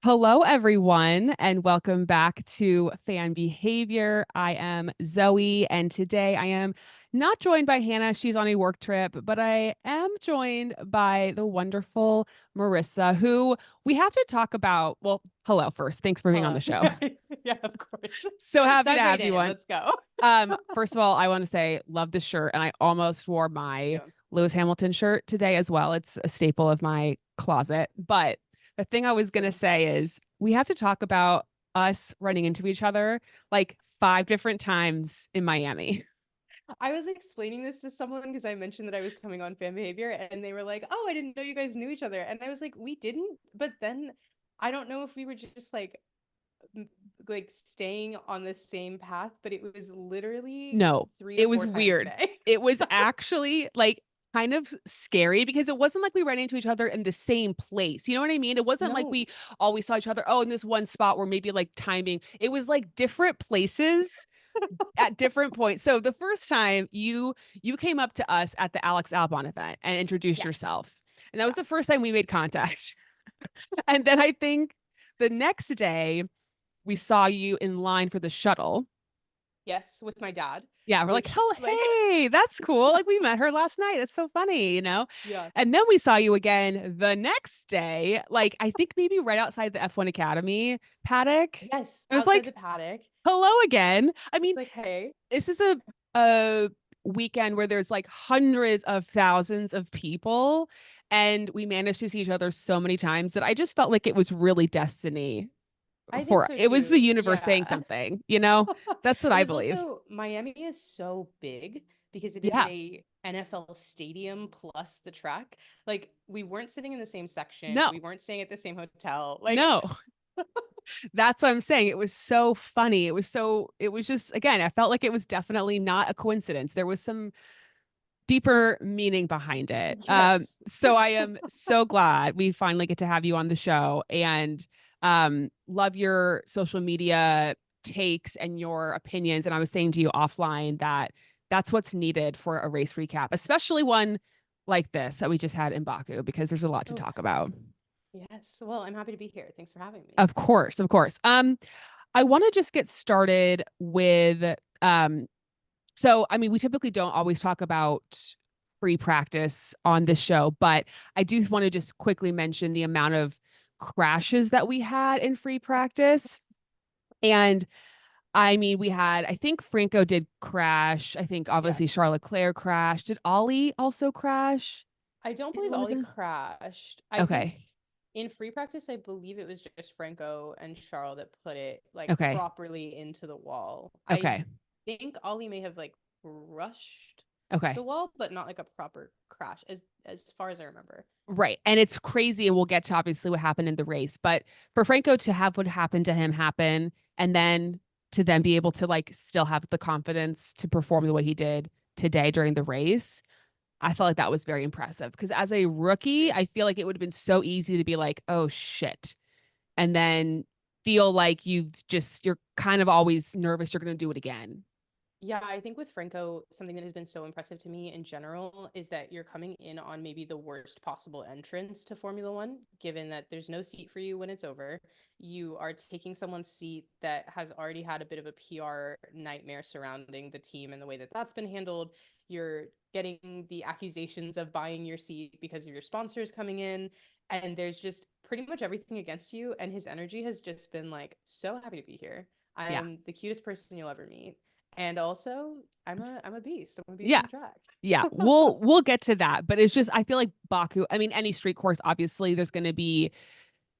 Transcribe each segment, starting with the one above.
Hello, everyone, and welcome back to Fan Behavior. I am Zoe, and today I am not joined by Hannah. She's on a work trip, but I am joined by the wonderful Marissa, who we have to talk about. Well, hello first. Thanks for being on Hello. the show. Yeah, of course. So happy to Dive right have you in. on. Let's go. First of all, I want to say love this shirt, and I almost wore my Yeah. Lewis Hamilton shirt today as well. It's a staple of my closet. But the thing I was gonna Same. say is we have to talk about us running into each other like five different times in Miami. I was explaining this to someone because I mentioned that I was coming on fan behavior and they were like, "Oh, I didn't know you guys knew each other." And I was like, "We didn't." But then I don't know if we were just m- like staying on the same path, but it was literally No, three to it was four times a weird. day. It was actually like kind of scary because it wasn't like we ran into each other in the same place. You know what I mean? It wasn't like No. we always saw each other, oh, in this one spot where maybe like timing. It was like different places at different points. So the first time you came up to us at the Alex Albon event and introduced Yes. yourself. And that was Yeah. the first time we made contact. And then I think the next day we saw you in line for the shuttle. Yes, with my dad, Yeah, we're like, which oh, like hey, that's cool. Like we met her last night. That's so funny. yeah. And then we saw you again the next day, like I think maybe right outside the F1 Academy paddock. Yes, It was outside the like, paddock. hello again. I It's mean, like, "Hey." this is a weekend where there's like hundreds of thousands of people, and we managed to see each other so many times that I just felt like it was really destiny I think for so it was the too. universe saying Yeah. something. That's what It I was believe. also Miami is so big because it is Yeah. a NFL stadium plus the track. Like we weren't sitting in the same section. No. We weren't staying at the same hotel. Like No. That's what I'm saying. It was so funny. It was just, again, I felt like it was definitely not a coincidence. There was some deeper meaning behind it. yes. So I am so glad we finally get to have you on the show and love your social media takes and your opinions. And I was saying to you offline that that's what's needed for a race recap, especially one like this that we just had in Baku, because there's a lot to Oh, talk about. yes. Well, I'm happy to be here. Thanks for having me. Of course, of course. I want to just get started with so I mean, we typically don't always talk about free practice on this show, but I do want to just quickly mention the amount of crashes that we had in free practice. And I mean, we had, I think Franco did crash. I think Yeah. obviously Charles Leclerc crashed. Did Ollie also crash I don't in believe one of Ollie the? crashed. I think Okay. in free practice, I believe it was just Franco and Charles that put it like Okay. properly into the wall. I Okay. think Ollie may have like brushed Okay. the wall, but not like a proper crash, as far as I remember. Right. And it's crazy. And we'll get to obviously what happened in the race. But for Franco to have what happened to him happen and then to then be able to like still have the confidence to perform the way he did today during the race, I felt like that was very impressive. Because as a rookie, Agreed. I feel like it would have been so easy to be like, oh shit. And then feel like you're kind of always nervous you're going to do it again. Yeah, I think with Franco, something that has been so impressive to me in general is that you're coming in on maybe the worst possible entrance to Formula One, given that there's no seat for you when it's over. You are taking someone's seat that has already had a bit of a PR nightmare surrounding the team and the way that that's been handled. You're getting the accusations of buying your seat because of your sponsors coming in. And there's just pretty much everything against you. And his energy has just been like, so happy to be here. I Yeah. am the cutest person you'll ever meet. And also, I'm a beast. I'm a beast Yeah. on the track. Yeah, we'll get to that, but it's just I feel like Baku, I mean any street course obviously there's going to be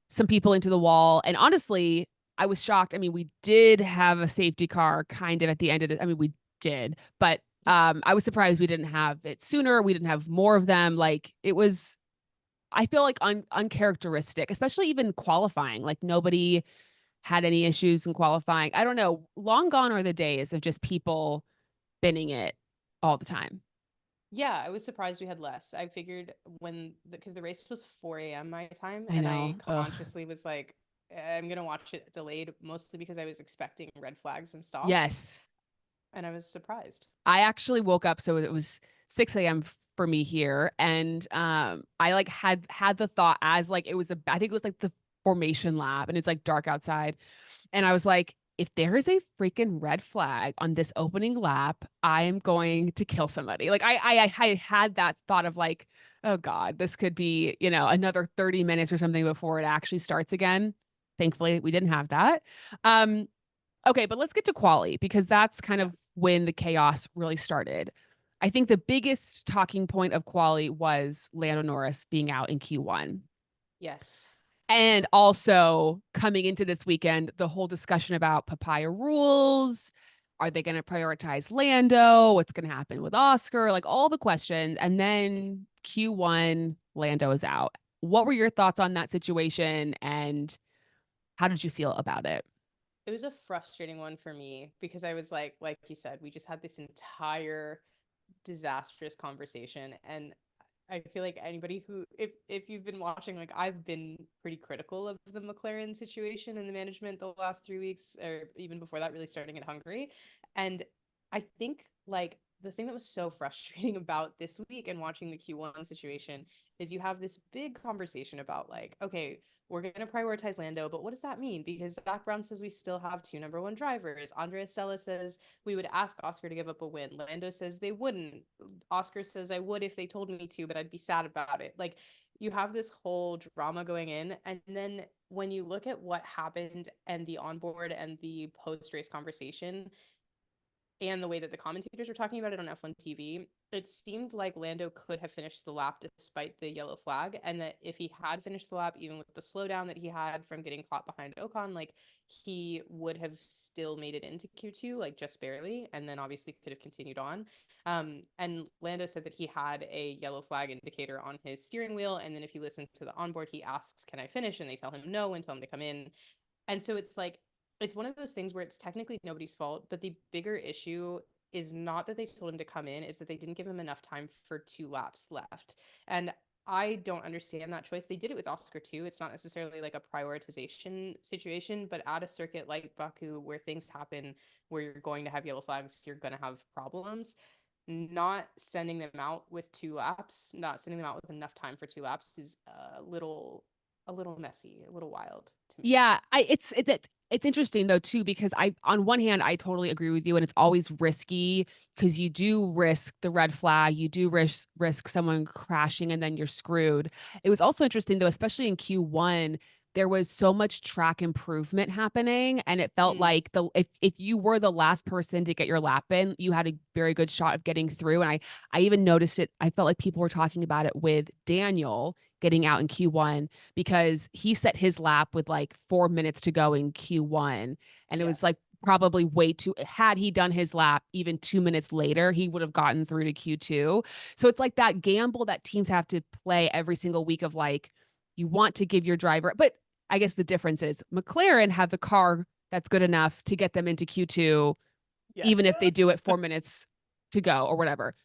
some people into the wall and honestly, I was shocked. I mean, we did have a safety car kind of at the end of it. I mean, we did, but I was surprised we didn't have it sooner. We didn't have more of them. Like it was I feel like uncharacteristic, especially even qualifying. Like nobody had any issues in qualifying. I don't know. Long gone are the days of just people binning it all the time. Yeah, I was surprised we had less. I figured because the race was 4 a.m. my time, I and I know. Ugh. consciously was like, I'm gonna watch it delayed, mostly because I was expecting red flags and stops, Yes. and I was surprised. I actually woke up so it was 6 a.m. for me here and I like had the thought as like it was I think it was like the formation lap and it's like dark outside. And I was like, if there is a freaking red flag on this opening lap, I am going to kill somebody. Like I had that thought of like, oh God, this could be, another 30 minutes or something before it actually starts again. Thankfully, we didn't have that. Um, okay, but let's get to quali because that's kind Yeah. of when the chaos really started. I think the biggest talking point of quali was Lando Norris being out in Q1. Yes. And also coming into this weekend, the whole discussion about papaya rules. Are they going to prioritize Lando? What's going to happen with Oscar? Like all the questions. And then Q1, Lando is out. What were your thoughts on that situation? And how did you feel about it? It was a frustrating one for me because I was like you said, we just had this entire disastrous conversation. And I feel like anybody who, if you've been watching, like I've been pretty critical of the McLaren situation and the management the last 3 weeks, or even before that, really starting in Hungary. And I think like the thing that was so frustrating about this week and watching the Q1 situation is you have this big conversation about like, okay, we're going to prioritize Lando, but what does that mean? Because Zach Brown says we still have two number one drivers. Andrea Stella says we would ask Oscar to give up a win. Lando says they wouldn't. Oscar says I would if they told me to, but I'd be sad about it. Like you have this whole drama going in. And then when you look at what happened and the onboard and the post race conversation, and the way that the commentators were talking about it on F1 TV, it seemed like Lando could have finished the lap despite the yellow flag, and that if he had finished the lap, even with the slowdown that he had from getting caught behind Ocon, like he would have still made it into Q2, like just barely, and then obviously could have continued on. And Lando said that he had a yellow flag indicator on his steering wheel, and then if you listen to the onboard, he asks, "Can I finish?" And they tell him no and tell him to come in. And so it's like it's one of those things where it's technically nobody's fault, but the bigger issue is not that they told him to come in, is that they didn't give him enough time for 2 laps left. And I don't understand that choice. They did it with Oscar too. It's not necessarily like a prioritization situation, but at a circuit like Baku where things happen, where you're going to have yellow flags, you're going to have problems. Not sending them out with 2 laps, not sending them out with enough time for 2 laps is a little messy, a little wild to me. Yeah, it's interesting though too because I on one hand I totally agree with you and it's always risky because you do risk the red flag, you do risk someone crashing and then you're screwed. It was also interesting though, especially in Q1, there was so much track improvement happening and it felt Mm, like the if you were the last person to get your lap in, you had a very good shot of getting through. And I even noticed it, I felt like people were talking about it with Daniel getting out in Q1 because he set his lap with like 4 minutes to go in Q1. And it yeah. was like probably way too, had he done his lap even 2 minutes later, he would have gotten through to Q2. So it's like that gamble that teams have to play every single week of like, you want to give your driver, but I guess the difference is McLaren have the car that's good enough to get them into Q2, even Yes. if they do it 4 minutes to go or whatever.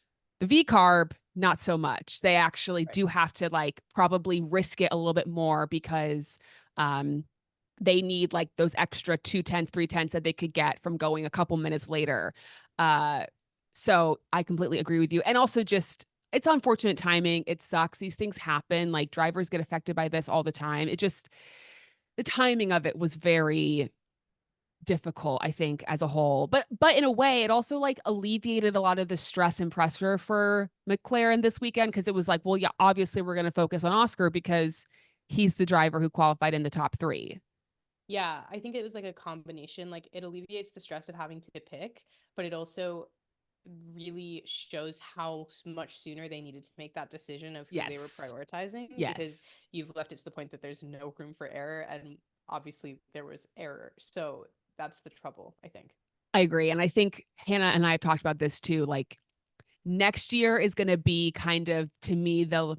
The V carb, not so much. They actually Right. do have to like probably risk it a little bit more because um they need like those extra 2 tenths, 3 tenths that they could get from going a couple minutes later. Uh so I completely agree with you. And also just it's unfortunate timing. It sucks. These things happen. Like drivers get affected by this all the time. It just the timing of it was very difficult, I think, as a whole. But in a way, it also like alleviated a lot of the stress and pressure for McLaren this weekend because it was like, well, yeah, obviously we're going to focus on Oscar because he's the driver who qualified in the top three. Yeah, I think it was like a combination. Like it alleviates the stress of having to pick, but it also really shows how much sooner they needed to make that decision of who they were Yes. prioritizing because Yes. you've left it to the point that there's no room for error, and obviously there was error. So that's the trouble, I think. I agree. And I think Hannah and I have talked about this too. Like next year is going to be kind of, to me, the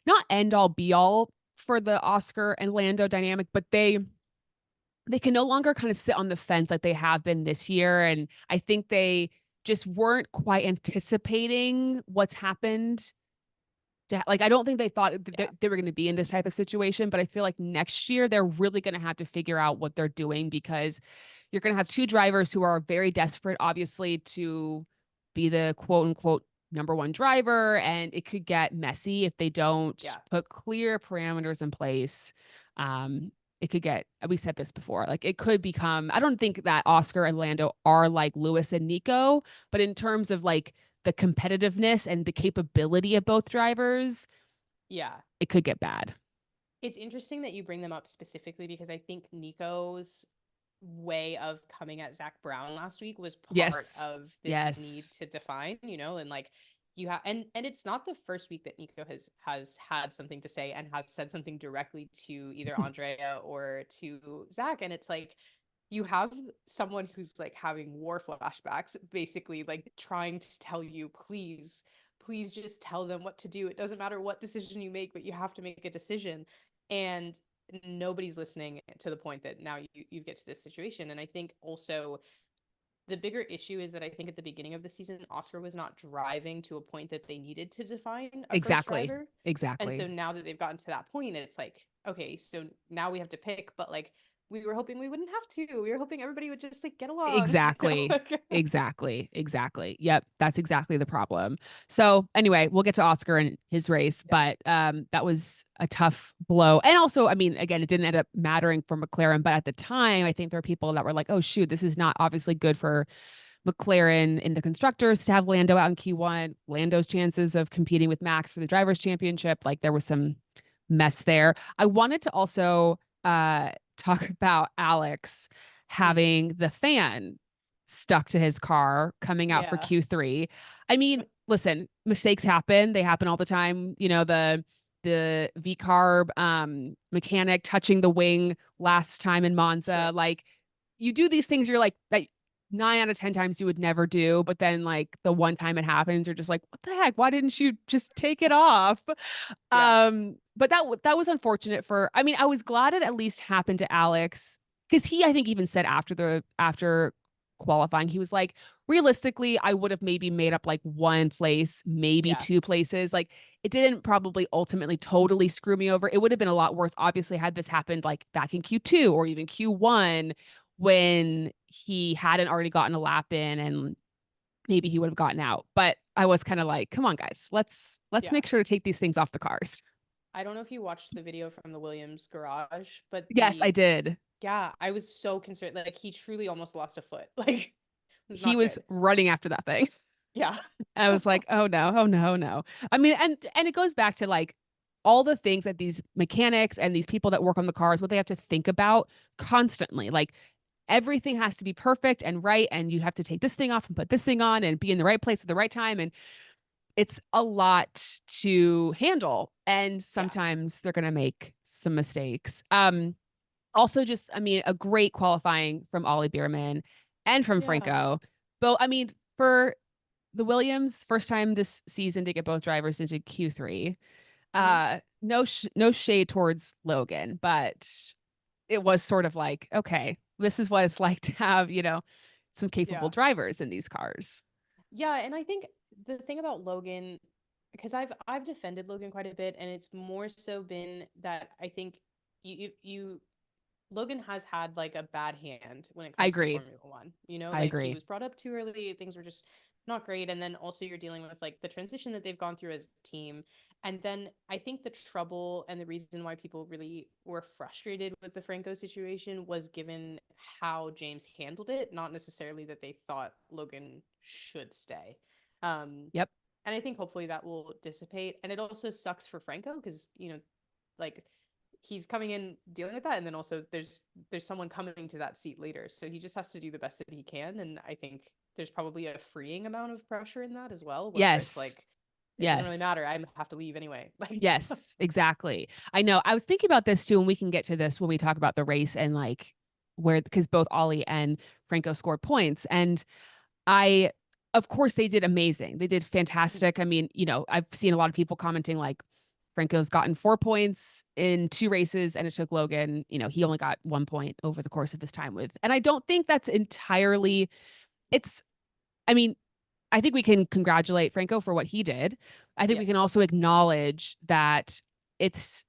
not end all be all for the Oscar and Lando dynamic, but they can no longer kind of sit on the fence like they have been this year. And I think they just weren't quite anticipating what's happened. Like, I don't think they thought Yeah. they were going to be in this type of situation, but I feel like next year they're really going to have to figure out what they're doing because you're going to have two drivers who are very desperate, obviously, to be the quote unquote number one driver. And it could get messy if they don't Yeah. put clear parameters in place. Um, it could get, we said this before, like it could become, I don't think that Oscar and Lando are like Lewis and Nico, but in terms of like the competitiveness and the capability of both drivers, Yeah. it could get bad. It's interesting that you bring them up specifically because I think Nico's way of coming at Zach Brown last week was part Yes. of this need Yes. to define, and like you have and it's not the first week that Nico has had something to say and has said something directly to either Andrea or to Zach. And it's like you have someone who's like having war flashbacks, basically like trying to tell you, please just tell them what to do. It doesn't matter what decision you make, but you have to make a decision. And nobody's listening, to the point that now you get to this situation. And I think also the bigger issue is that I think at the beginning of the season, Oscar was not driving to a point that they needed to define a first Exactly. driver. And Exactly. so now that they've gotten to that point, it's like, okay, so now we have to pick, but like we were hoping we wouldn't have to. We were hoping everybody would just like get along. Exactly. Exactly. Exactly. Yep. That's exactly the problem. So anyway, we'll get to Oscar and his race, Yeah. but that was a tough blow. And also, I mean, again, it didn't end up mattering for McLaren, but at the time, I think there were people that were like, oh shoot, this is not obviously good for McLaren in the constructors to have Lando out in Q1. Lando's chances of competing with Max for the drivers' championship, like there was some mess there. I wanted to also talk about Alex Mm. having the fan stuck to his car coming out for Yeah. Q3. I mean, listen, mistakes happen. They happen all the time. You know, the V carb mechanic touching the wing last time in Monza. Sure. Like you do these things, you're like that 9 out of 10 times you would never do, but then like the one time it happens, you're just like, what the heck? Why didn't you just take it off? Yeah. But that was unfortunate for, I mean, I was glad it at least happened to Alex because he, I think, even said after qualifying, he was like, realistically, I would have maybe made up like one place, maybe Yeah. two places. Like it didn't probably ultimately totally screw me over. It would have been a lot worse, obviously, had this happened like back in Q2 or even Q1 when he hadn't already gotten a lap in and maybe he would have gotten out. But I was kind of like, come on, guys, let's Yeah. make sure to take these things off the cars. I don't know if you watched the video from the Williams garage, but Yes, I did. yeah, I was so concerned. Like he truly almost lost a foot. Like it was He not was good. running after that thing. Yeah. I was like, oh no, oh no, oh no. I mean, and it goes back to like all the things that these mechanics and these people that work on the cars, what they have to think about constantly. Like everything has to be perfect and right, and you have to take this thing off and put this thing on and be in the right place at the right time. And it's a lot to handle. And Yeah. sometimes they're gonna make some mistakes. Also just, I mean, a great qualifying from Ollie Bierman and from Yeah. Franco. But I mean, for the Williams, first time this season to get both drivers into Q3. Hmm. No shade towards Logan, but it was sort of like, okay, this is what it's like to have, some capable Yeah. drivers in these cars. Yeah, and I think the thing about Logan, because I've defended Logan quite a bit, and it's more so been that I think you Logan has had like a bad hand when it I comes to agree. Formula One. I Like he agree. was brought up too early, things were just not great. And then also you're dealing with like the transition that they've gone through as a team. And then I think the trouble and the reason why people really were frustrated with the Franco situation was given how James handled it, not necessarily that they thought Logan should stay. Um, Yep. and I think hopefully that will dissipate. And it also sucks for Franco because, like he's coming in dealing with that, and then also there's someone coming to that seat later, so he just has to do the best that he can. And I think there's probably a freeing amount of pressure in that as well, where it's Yes. like it doesn't really Yes. matter, I have to leave anyway. Like Yes, exactly. I know. I was thinking about this too, and we can get to this when we talk about the race and like where, because both Ollie and Franco scored points. And I, of course, they did amazing. They did fantastic. I mean, I've seen a lot of people commenting like Franco's gotten 4 points in 2 races, and it took Logan, he only got 1 point over the course of his time with. And I don't think that's entirely, it's, I mean, I think we can congratulate Franco for what he did. I think we can yes. also acknowledge that it's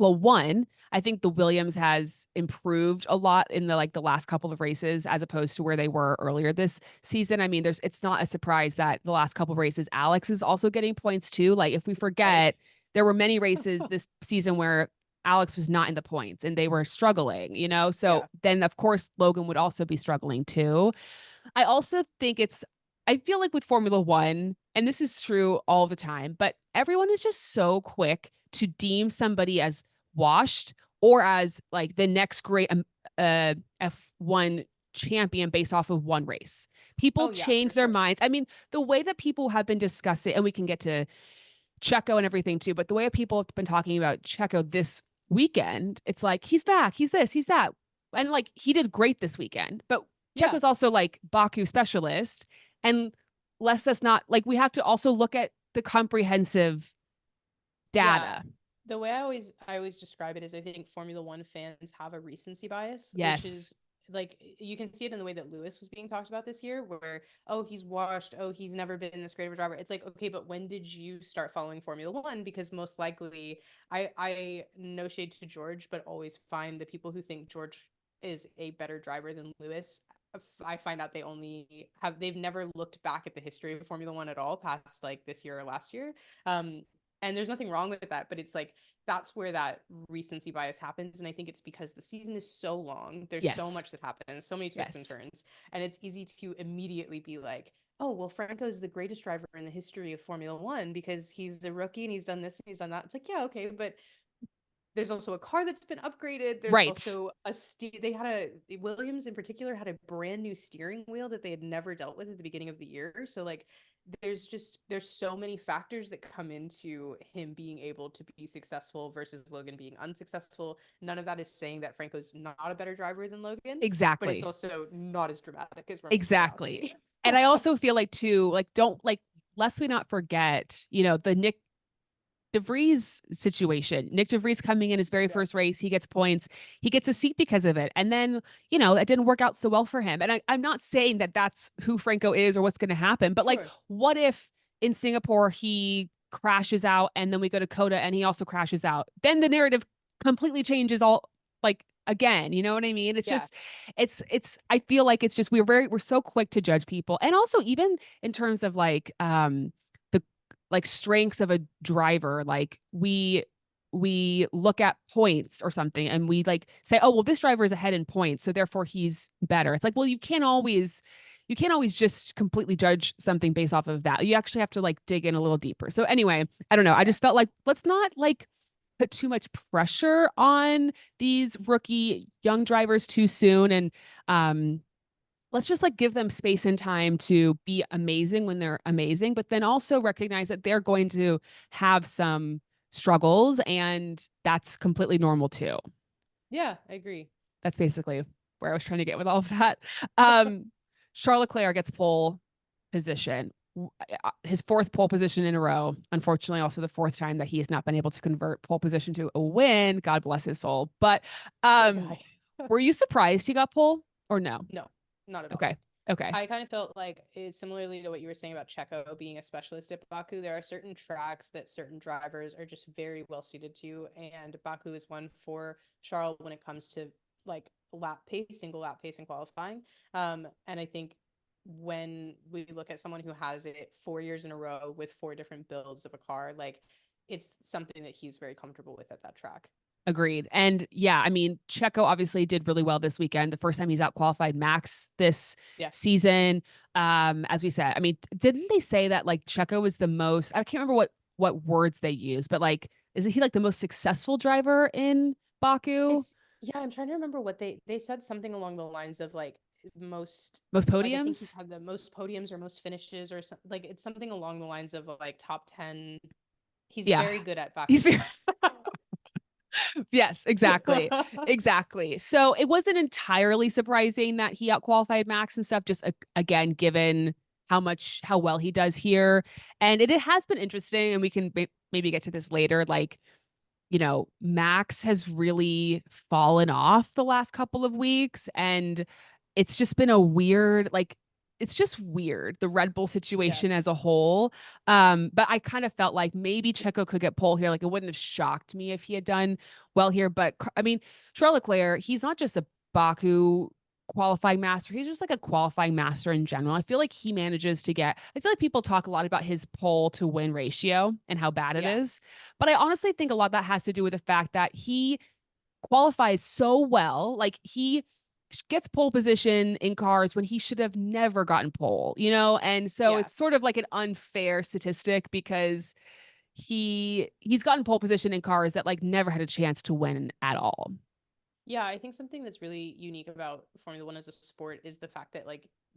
well, one, I think the Williams has improved a lot in the last couple of races as opposed to where they were earlier this season. I mean, it's not a surprise that the last couple of races Alex is also getting points too. Like if we Right. forget, there were many races this season where Alex was not in the points and they were struggling, you know? So Yeah. then, of course, Logan would also be struggling too. I also think I feel like with Formula One, and this is true all the time, but everyone is just so quick to deem somebody as washed or as like the next great F1 champion based off of one race. People Oh yeah, for change their sure. minds. I mean, the way that people have been discussing, and we can get to Checo and everything too, but the way people have been talking about Checo this weekend, it's like he's back, he's this, he's that. And like he did great this weekend, but Yeah. Checo's also like Baku specialist. And less us not like we have to also look at the comprehensive Yeah. data. The way I always describe it is I think Formula One fans have a recency bias, which Yes. is like you can see it in the way that Lewis was being talked about this year, where oh he's washed, oh he's never been this great of a driver. It's like okay, but when did you start following Formula One? Because most likely, I no shade to George, but always find the people who think George is a better driver than Lewis. I find out they've never looked back at the history of Formula One at all past like this year or last year. Um, and there's nothing wrong with that, but it's like that's where that recency bias happens. And I think it's because the season is so long. There's so Yes. much that happens, so many twists and Yes. turns. And it's easy to immediately be like, oh, well, Franco's the greatest driver in the history of Formula One because he's a rookie and he's done this and he's done that. It's like, yeah, okay, but there's also a car that's been upgraded. There's Right. also they had a Williams in particular had a brand new steering wheel that they had never dealt with at the beginning of the year. So like there's so many factors that come into him being able to be successful versus Logan being unsuccessful. None of that is saying that Franco's not a better driver than Logan, but it's Exactly. also not as dramatic as we're making it out to Exactly. be. And I also feel like too, like don't like lest we not forget, you know, the Nick DeVries situation. Nick DeVries coming in his very Yeah, first race, he gets points, he gets a seat because of it. And then, you know, it didn't work out so well for him. And I'm not saying that that's who Franco is or what's going to happen, but like, sure. what if in Singapore he crashes out and then we go to Coda and he also crashes out? Then the narrative completely changes all like again, you know what I mean? It's Yeah. just I feel like it's just we're so quick to judge people. And also even in terms of like the like strengths of a driver, like we look at points or something and we like say, oh well, this driver is ahead in points, so therefore he's better. It's like, well, you can't always just completely judge something based off of that. You actually have to like dig in a little deeper. So anyway, I don't know. I Yeah. just felt like let's not like put too much pressure on these rookie young drivers too soon. And let's just like give them space and time to be amazing when they're amazing, but then also recognize that they're going to have some struggles and that's completely normal too. Yeah, I agree. That's basically where I was trying to get with all of that. Um, Charles Leclerc gets pole position, his fourth pole position in a row. Unfortunately, also the fourth time that he has not been able to convert pole position to a win. God bless his soul. But Poor um, guy. were you surprised he got pole or no? No, not at all. Okay. Okay. I kind of felt like it's similarly to what you were saying about Checo being a specialist at Baku. There are certain tracks that certain drivers are just very well suited to, and Baku is one for Charles when it comes to like lap pace, single lap pace and qualifying. And I think when we look at someone who has it 4 years in a row with four different builds of a car, like it's something that he's very comfortable with at that track. Agreed. And yeah, I mean, Checo obviously did really well this weekend. The first time he's out qualified Max this Yeah. season. As we said, I mean, didn't they say that like Checo was the most, I can't remember what words they use, but like, isn't he like the most successful driver in Baku? It's yeah, I'm trying to remember what they said something along the lines of like most Most like I think he's podiums? had the most podiums or most finishes or like it's something along the lines of like top 10. He's Yeah. very good at He's Baku. very yes, exactly. Exactly. So it wasn't entirely surprising that he outqualified Max and stuff, just again, given how well he does here. And it has been interesting, and we can maybe get to this later. Like, you know, Max has really fallen off the last couple of weeks, and it's just been a weird, like, it's just weird, the Red Bull Yeah. situation as a whole. But I kind of felt like maybe Checo could get pole here. Like, it wouldn't have shocked me if he had done well here. But I mean, Charles Leclerc, he's not just a Baku. qualifying master. He's just like a qualifying master in general. I feel like he manages to get, I feel like people talk a lot about his pole to win ratio and how bad it Yeah. is. But I honestly think a lot of that has to do with the fact that he qualifies so well. Like he gets pole position in cars when he should have never gotten pole, you know? And so Yeah. it's sort of like an unfair statistic because he's gotten pole position in cars that like never had a chance to win at all. Yeah, I think something that's really unique about Formula One as a sport is the fact that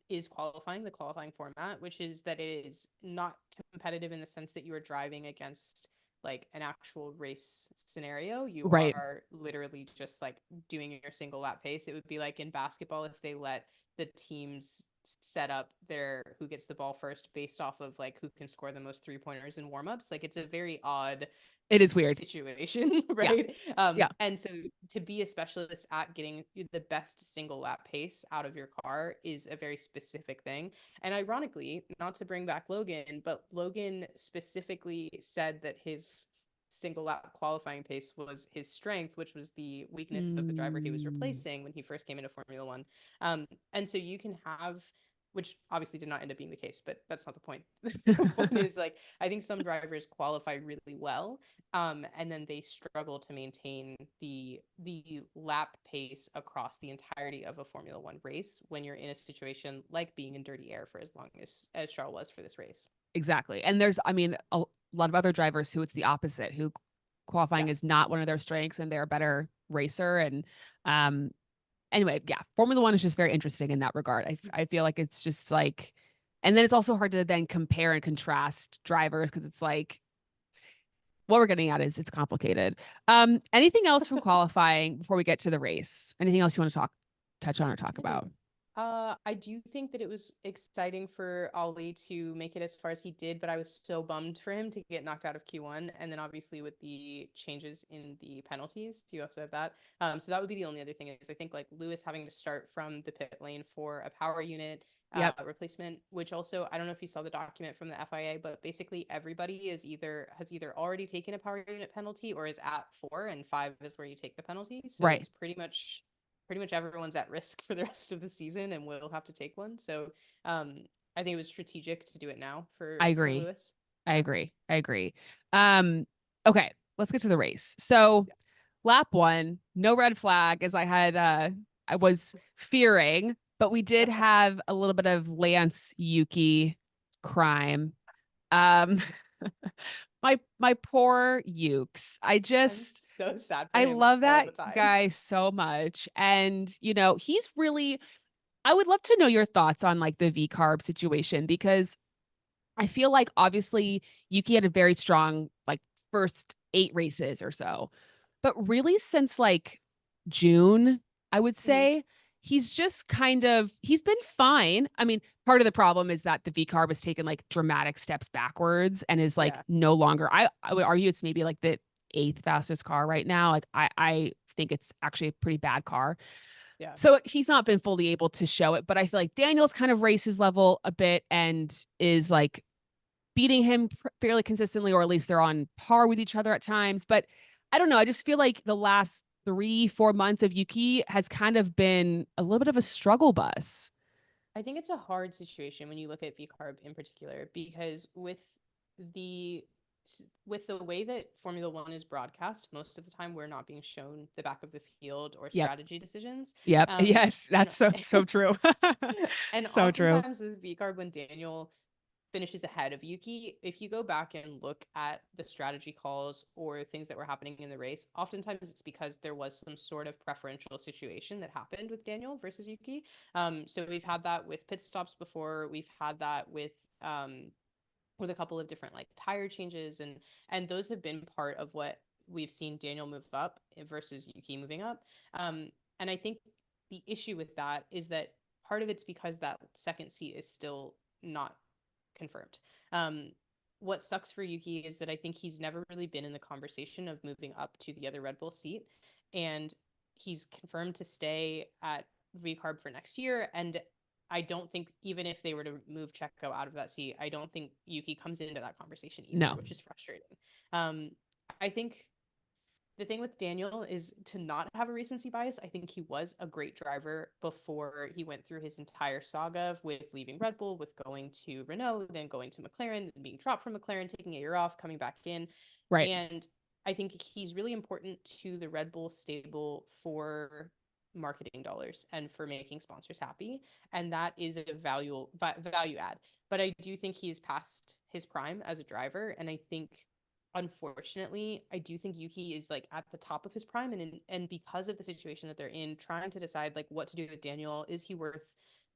is qualifying, the qualifying format, which is that it is not competitive in the sense that you are driving against like an actual race scenario. You Right. are literally just like doing your single lap pace. It would be like in basketball if they let the teams set up their who gets the ball first based off of like who can score the most three pointers in warmups. Like it's a very odd It is weird. situation, Yeah. right? Yeah. And so to be a specialist at getting the best single lap pace out of your car is a very specific thing. And ironically, not to bring back Logan, but Logan specifically said that his single lap qualifying pace was his strength, which was the weakness of the driver he was Mm. replacing when he first came into Formula One. And so you can have, which obviously did not end up being the case, but that's not the point. The point is like I think some drivers qualify really well, and then they struggle to maintain the lap pace across the entirety of a Formula One race when you're in a situation like being in dirty air for as long as Charles was for this race. Exactly. And there's, I mean, a lot of other drivers who it's the opposite, who qualifying Yeah. is not one of their strengths and they're a better racer. And um, anyway, yeah, Formula One is just very interesting in that regard. I feel like it's just like, and then it's also hard to then compare and contrast drivers because it's like, what we're getting at is it's complicated. Anything else from qualifying before we get to the race? Anything else you want to touch on or talk about? I do think that it was exciting for Ollie to make it as far as he did, but I was so bummed for him to get knocked out of Q1. And then obviously with the changes in the penalties, you also have that. So that would be the only other thing is I think like Lewis having to start from the pit lane for a power unit Yep. replacement, which also I don't know if you saw the document from the FIA, but basically everybody has either already taken a power unit penalty or is at 4, and 5 is where you take the penalty. So Right. it's pretty much everyone's at risk for the rest of the season and will have to take one. So I think it was strategic to do it now I for agree. Lewis. I Yeah. agree. I agree. Um, okay, let's get to the race. So Yeah. lap one, no red flag as I was fearing, but we did have a little bit of Lance Yuki crime. Um my poor Ukes. I'm so sad for I him love all the that time. guy so much. And you know, he's really I would love to know your thoughts on like the V carb situation because I feel like obviously Yuki had a very strong like first 8 races or so. But really since like June, I would Mhm. say he's just kind of he's been fine. I mean, part of the problem is that the V carb has taken like dramatic steps backwards and is like Yeah. no longer I would argue it's maybe like the 8th fastest car right now. Like I think it's actually a pretty bad car. Yeah. So he's not been fully able to show it, but I feel like Daniel's kind of raised his level a bit and is like beating him fairly consistently, or at least they're on par with each other at times. But I don't know. I just feel like the last 3, 4 months of Yuki has kind of been a little bit of a struggle bus. I think it's a hard situation when you look at V carb in particular because the with the way that Formula One is broadcast, most of the time we're not being shown the back of the field or Yep. strategy decisions. Yep. Um, Yes. and That's so true. and So true. oftentimes with V carb when Daniel finishes ahead of Yuki, if you go back and look at the strategy calls or things that were happening in the race, oftentimes it's because there was some sort of preferential situation that happened with Daniel versus Yuki. So we've had that with pit stops before. We've had that with a couple of different like tire changes, and those have been part of what we've seen Daniel move up versus Yuki moving up. And I think the issue with that is that part of it's because that second seat is still not confirmed. Um, what sucks for Yuki is that I think he's never really been in the conversation of moving up to the other Red Bull seat, and he's confirmed to stay at VCarb for next year. And I don't think even if they were to move Checo out of that seat, I don't think Yuki comes into that conversation either, No. which is frustrating. Um, I think The thing with Daniel is to not have a recency bias. I think he was a great driver before he went through his entire saga with leaving Red Bull, with going to Renault, then going to McLaren, then being dropped from McLaren, taking a year off, coming back in. Right. And I think he's really important to the Red Bull stable for marketing dollars and for making sponsors happy. And that is a value add. But I do think he is past his prime as a driver. And I think, unfortunately, I do think Yuki is like at the top of his prime, and because of the situation that they're in, trying to decide like what to do with Daniel. Is he worth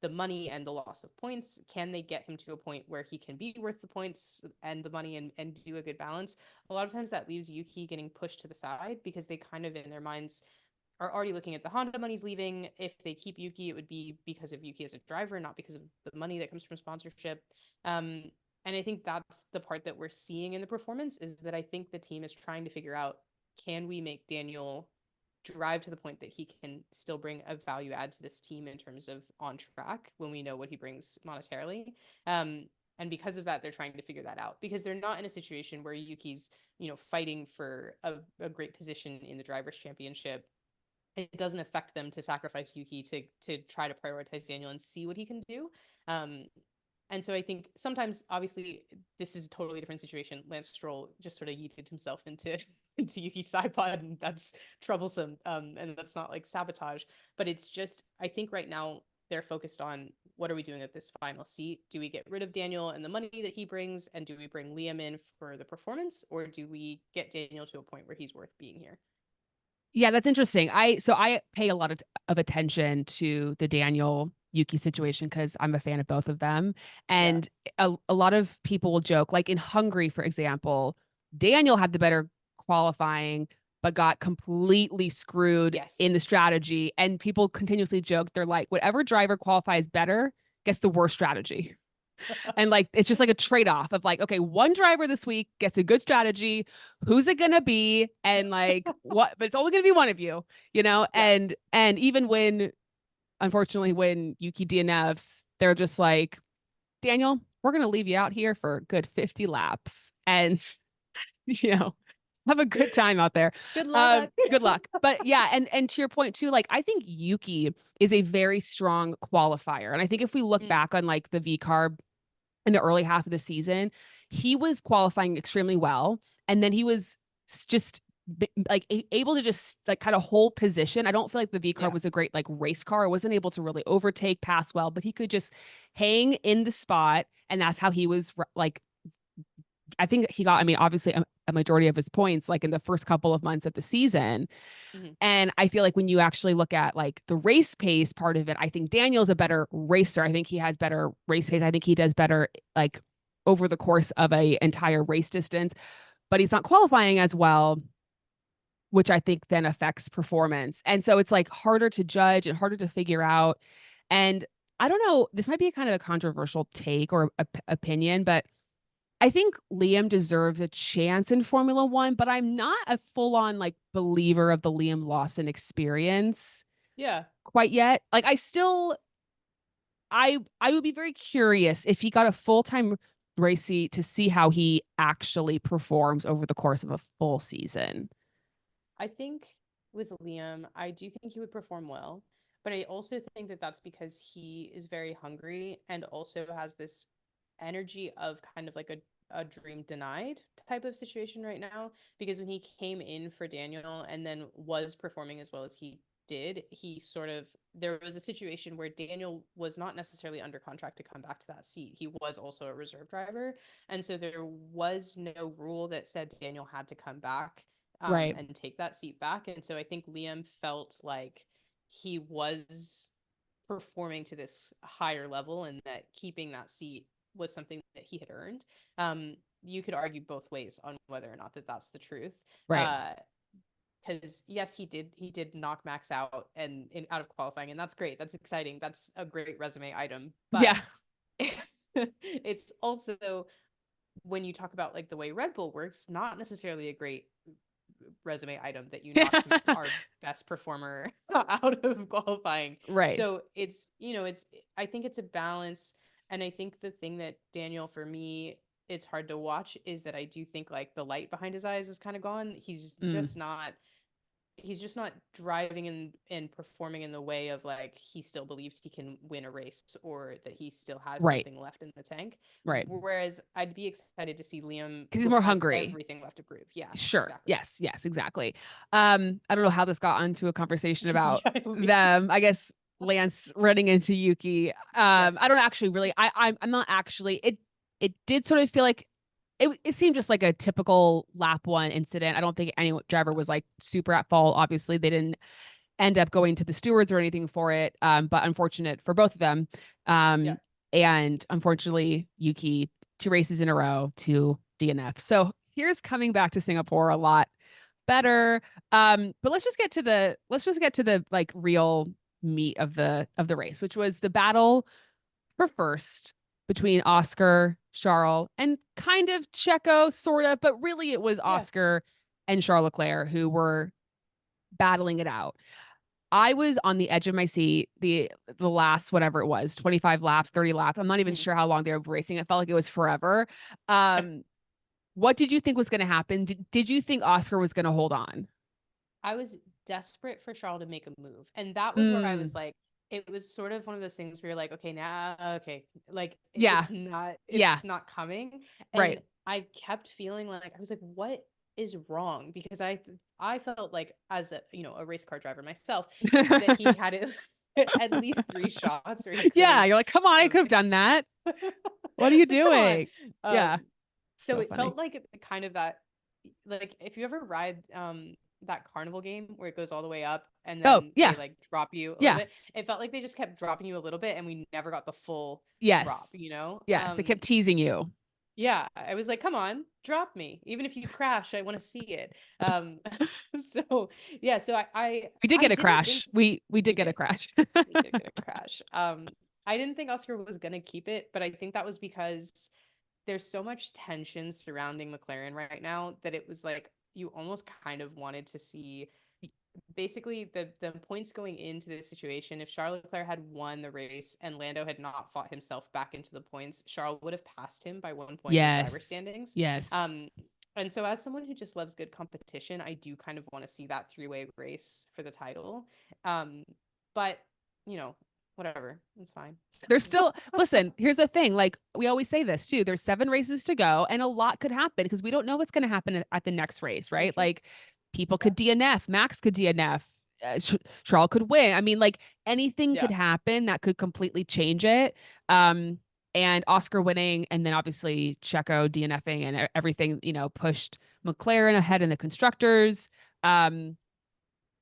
the money and the loss of points? Can they get him to a point where he can be worth the points and the money, and do a good balance? A lot of times that leaves Yuki getting pushed to the side because they kind of in their minds are already looking at the Honda money's leaving. If they keep Yuki, it would be because of Yuki as a driver, not because of the money that comes from sponsorship. Um, and I think that's the part that we're seeing in the performance, is that I think the team is trying to figure out, can we make Daniel drive to the point that he can still bring a value add to this team in terms of on track when we know what he brings monetarily. And because of that, they're trying to figure that out, because they're not in a situation where Yuki's, fighting for a great position in the drivers' championship. It doesn't affect them to sacrifice Yuki to try to prioritize Daniel and see what he can do. Um, and so I think sometimes, obviously, this is a totally different situation. Lance Stroll just sort of yeeted himself into into Yuki's side pod, and that's troublesome. And that's not like sabotage, but it's just, I think right now they're focused on, what are we doing at this final seat? Do we get rid of Daniel and the money that he brings, and do we bring Liam in for the performance, or do we get Daniel to a point where he's worth being here? Yeah, that's interesting. I pay a lot of attention to the Daniel Yuki situation because I'm a fan of both of them. Yeah. And a lot of people will joke, like in Hungary, for example, Daniel had the better qualifying, but got completely screwed in Yes. the strategy. And people continuously joke, they're like, whatever driver qualifies better gets the worst strategy. And like it's just like a trade-off of like, okay, one driver this week gets a good strategy. Who's it gonna be? And like what, but it's only gonna be one of you, you know? Yeah. And even when, unfortunately, when Yuki DNFs, they're just like, Daniel, we're gonna leave you out here for a good 50 laps. And you know, have a good time out there. Good luck. Good luck. But yeah, and to your point too, like I think Yuki is a very strong qualifier. And I think if we look Mm, back on like the V carb in the early half of the season, he was qualifying extremely well. And then he was just like able to just like kind of hold position. I don't feel like the V car yeah. was a great like race car. I wasn't able to really overtake, pass well, but he could just hang in the spot. And that's how he was like, I think he got, I mean, obviously a majority of his points like in the first couple of months of the season. Mhm. And I feel like when you actually look at like the race pace part of it, I think Daniel's a better racer. I think he has better race pace. I think he does better like over the course of a entire race distance, but he's not qualifying as well, which I think then affects performance. And so it's like harder to judge and harder to figure out. And I don't know, this might be kind of a controversial take or opinion, but I think Liam deserves a chance in Formula One, but I'm not a full on like believer of the Liam Lawson experience Yeah. quite yet. Like I would be very curious if he got a full-time race seat to see how he actually performs over the course of a full season. I think with Liam, I do think he would perform well, but I also think that that's because he is very hungry and also has this energy of kind of like a dream denied type of situation right now. Because when he came in for Daniel and then was performing as well as he did, he sort of, there was a situation where Daniel was not necessarily under contract to come back to that seat. He was also a reserve driver. And so there was no rule that said Daniel had to come back Right. and take that seat back. And so I think Liam felt like he was performing to this higher level, and that keeping that seat was something that he had earned. You could argue both ways on whether or not that that's the truth. Right. Because yes, he did knock Max out and out of qualifying, and that's great. That's exciting. That's a great resume item. But Yeah. it's also, when you talk about like the way Red Bull works, not necessarily a great resume item that you knocked our best performer out of qualifying. Right. So it's I think it's a balance. And I think the thing that Daniel, for me, it's hard to watch, is that I do think like the light behind his eyes is kind of gone. He's Mm. just not he's just not driving and performing in the way of like he still believes he can win a race or that he still has Right. something left in the tank. Right. Whereas I'd be excited to see Liam, Because he's who more has hungry. everything left to prove. Yeah, Sure. exactly. Yes. Yes. Exactly. I don't know how this got onto a conversation about Yeah, them. I guess Lance running into Yuki. I yes. don't actually really. I'm not actually. It did sort of feel like it seemed just like a typical lap one incident. I don't think any driver was like super at fault. Obviously, they didn't end up going to the stewards or anything for it. But unfortunate for both of them. Yeah. Um, and unfortunately, Yuki 2 races in a row to DNF. So here's coming back to Singapore a lot better. But let's just get to the like real meat of the race, which was the battle for first between Oscar, Charles, and kind of Checo, sort of, but really it was Yeah. Oscar and Charles Leclerc who were battling it out. I was on the edge of my seat the last whatever it was, 25 laps, 30 laps. I'm not even Mhm. sure how long they were racing. It felt like it was forever. Um, what did you think was going to happen? Did you think Oscar was going to hold on? I was desperate for Charles to make a move. And that was where I Mm, was like, it was sort of one of those things where you're like, okay, now, okay, like yeah, it's yeah, not coming. And right. I kept feeling like, I was like, what is wrong? Because I felt like as a, a race car driver myself, that he had it at least three shots where he could Yeah, have, you're like, come on, I could have done that. What are you it's like, come on. doing? Yeah, Um, so so it funny. felt like kind of that, like if you ever ride that carnival game where it goes all the way up and Oh, then they yeah, like drop you a little yeah, bit, it felt like they just kept dropping you a little bit and we never got the full drop, yes, you know. yes. They kept teasing you. Yeah, I was like, come on, drop me, even if you crash, I want to see it. So yeah, so We did I get a didn't think crash. We did we get a did crash. we did get a crash. I didn't think Oscar was gonna keep it, but I think that was because there's so much tension surrounding McLaren right now that it was like you almost kind of wanted to see basically the points going into this situation. If Charles Leclerc had won the race and Lando had not fought himself back into the points, Charles would have passed him by 1 point in the driver Yes, standings. yes. Um, and so as someone who just loves good competition, I do kind of want to see that three-way race for the title. Um, but whatever, it's fine. There's still, listen, here's the thing. Like we always say this too. There's 7 races to go and a lot could happen because we don't know what's going to happen at the next race, Very right? true. Like people Yeah. could DNF, Max could DNF, Charles could win. I mean, like anything could Yeah. happen that could completely change it. Um, and Oscar winning, and then obviously Checo DNFing and everything, pushed McLaren ahead in the constructors. Um,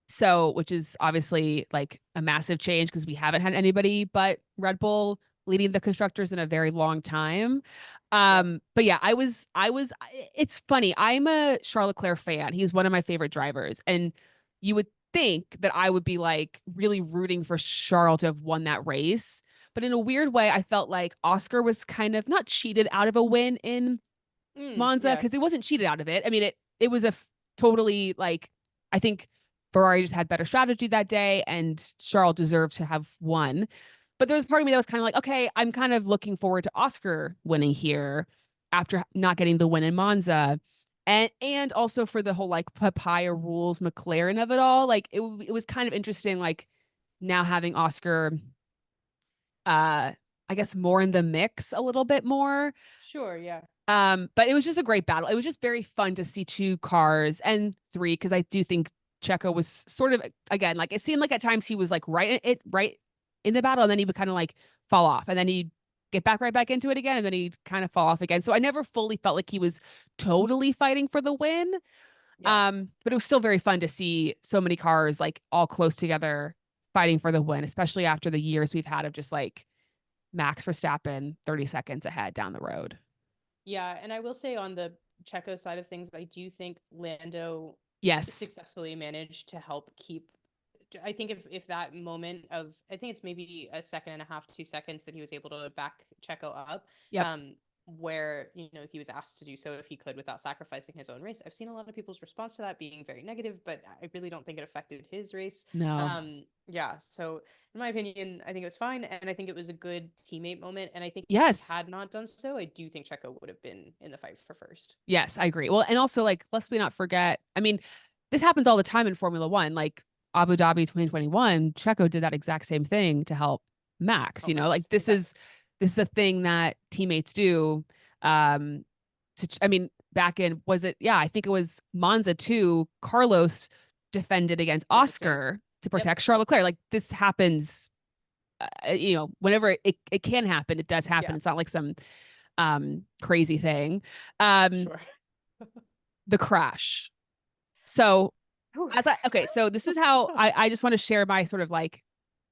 so, which is obviously like a massive change because we haven't had anybody but Red Bull leading the constructors in a very long time. Yeah. But yeah, it's funny. I'm a Charles Leclerc fan. He's one of my favorite drivers. And you would think that I would be like really rooting for Charles to have won that race. But in a weird way, I felt like Oscar was kind of not cheated out of a win in Monza Yeah. because it wasn't cheated out of it. I mean, it was totally like I think Ferrari just had better strategy that day, and Charles deserved to have won. But there was part of me that was kind of like, okay, I'm kind of looking forward to Oscar winning here after not getting the win in Monza. And also for the whole like papaya rules McLaren of it all. Like it was kind of interesting, like now having Oscar I guess more in the mix a little bit more. Sure. Yeah. But it was just a great battle. It was just very fun to see 2 cars and 3 because I do think Checo was sort of again like it seemed like at times he was like right in the battle and then he would kind of like fall off and then he'd get back right back into it again and then he'd kind of fall off again. So I never fully felt like he was totally fighting for the win. Yeah. But it was still very fun to see so many cars like all close together fighting for the win, especially after the years we've had of just like Max Verstappen 30 seconds ahead down the road. Yeah, and I will say on the Checo side of things, I do think Lando Yes. successfully managed to help keep. I think if that moment of, I think it's maybe a second and a half, 2 seconds that he was able to back Checo up, Yep. where he was asked to do so if he could without sacrificing his own race. I've seen a lot of people's response to that being very negative, but I really don't think it affected his race. No. Yeah, so in my opinion, I think it was fine, and I think it was a good teammate moment. And I think if he Yes. had not done so, I do think Checo would have been in the fight for first. Yes, I agree. Well, and also like let's we not forget. I mean, this happens all the time in Formula One. Like Abu Dhabi 2021, Checo did that exact same thing to help Max. Oh, You know, like Max. Exactly. this is a thing that teammates do. Um, I mean, back in was it? Yeah, I think it was Monza too. Carlos defended against Did the same. Oscar to Yep. protect Charles Leclerc. Like this happens. You know, whenever it can happen, it does happen. Yeah. It's not like some crazy thing. Um, Sure. the crash. So Whew. okay, so this is how I just want to share my sort of like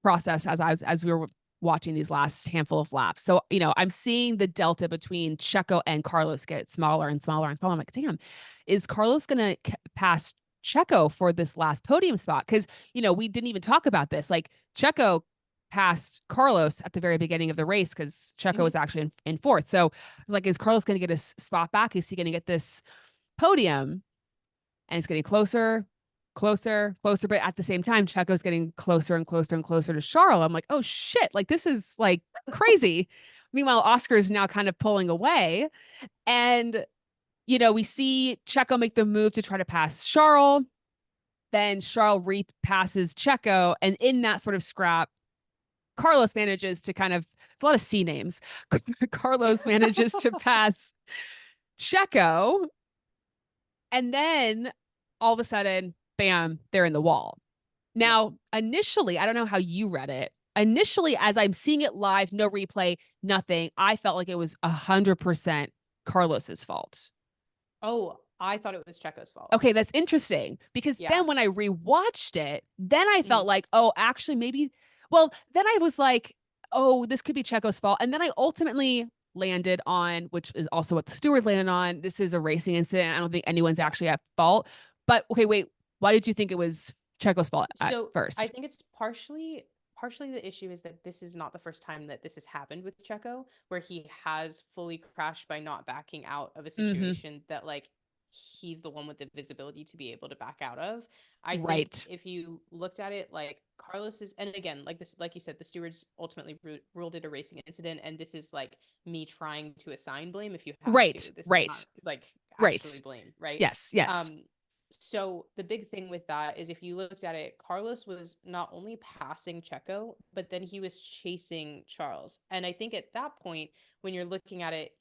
process as we were watching these last handful of laps. So, you know, I'm seeing the delta between Checo and Carlos get smaller and smaller and smaller. I'm like, damn, is Carlos gonna pass Checo for this last podium spot? Because, you know, we didn't even talk about this. Like Checo passed Carlos at the very beginning of the race because Checo Mhm. was actually in fourth. So, like, is Carlos going to get his spot back? Is he going to get this podium? And it's getting closer, closer, closer. But at the same time, Checo's getting closer and closer and closer to Charles. I'm like, oh shit, like this is like crazy. Meanwhile, Oscar is now kind of pulling away. And, you know, we see Checo make the move to try to pass Charles. Then Charles repasses Checo. And in that sort of scrap, Carlos manages to kind of, it's a lot of C names. Carlos manages to pass Checo. And then all of a sudden, bam, they're in the wall. Yep. Now, initially, I don't know how you read it. Initially, as I'm seeing it live, no replay, nothing, I felt like it was 100% Carlos's fault. Oh, I thought it was Checo's fault. Okay, that's interesting because Yeah. then when I rewatched it, then I felt Mhm. like, oh, actually, maybe, well, then I was like, oh, this could be Checo's fault. And then I ultimately landed on, which is also what the steward landed on. This is a racing incident. I don't think anyone's Yeah. actually at fault. But okay, wait, why did you think it was Checo's fault at So I first? think it's partially the issue is that this is not the first time that this has happened with Checo, where he has fully crashed by not backing out of a Mm-hmm. situation that like he's the one with the visibility to be able to back out of. I think Right. if you looked at it like Carlos is, and again, like this, like you said, the stewards ultimately ruled it a racing incident, and this is like me trying to assign blame if you had to. Right. This is not Right. like actually Right. blame, right? Yes. Yes. Um, so the big thing with that is if you looked at it, Carlos was not only passing Checo, but then he was chasing Charles. And I think at that point, when you're looking at it,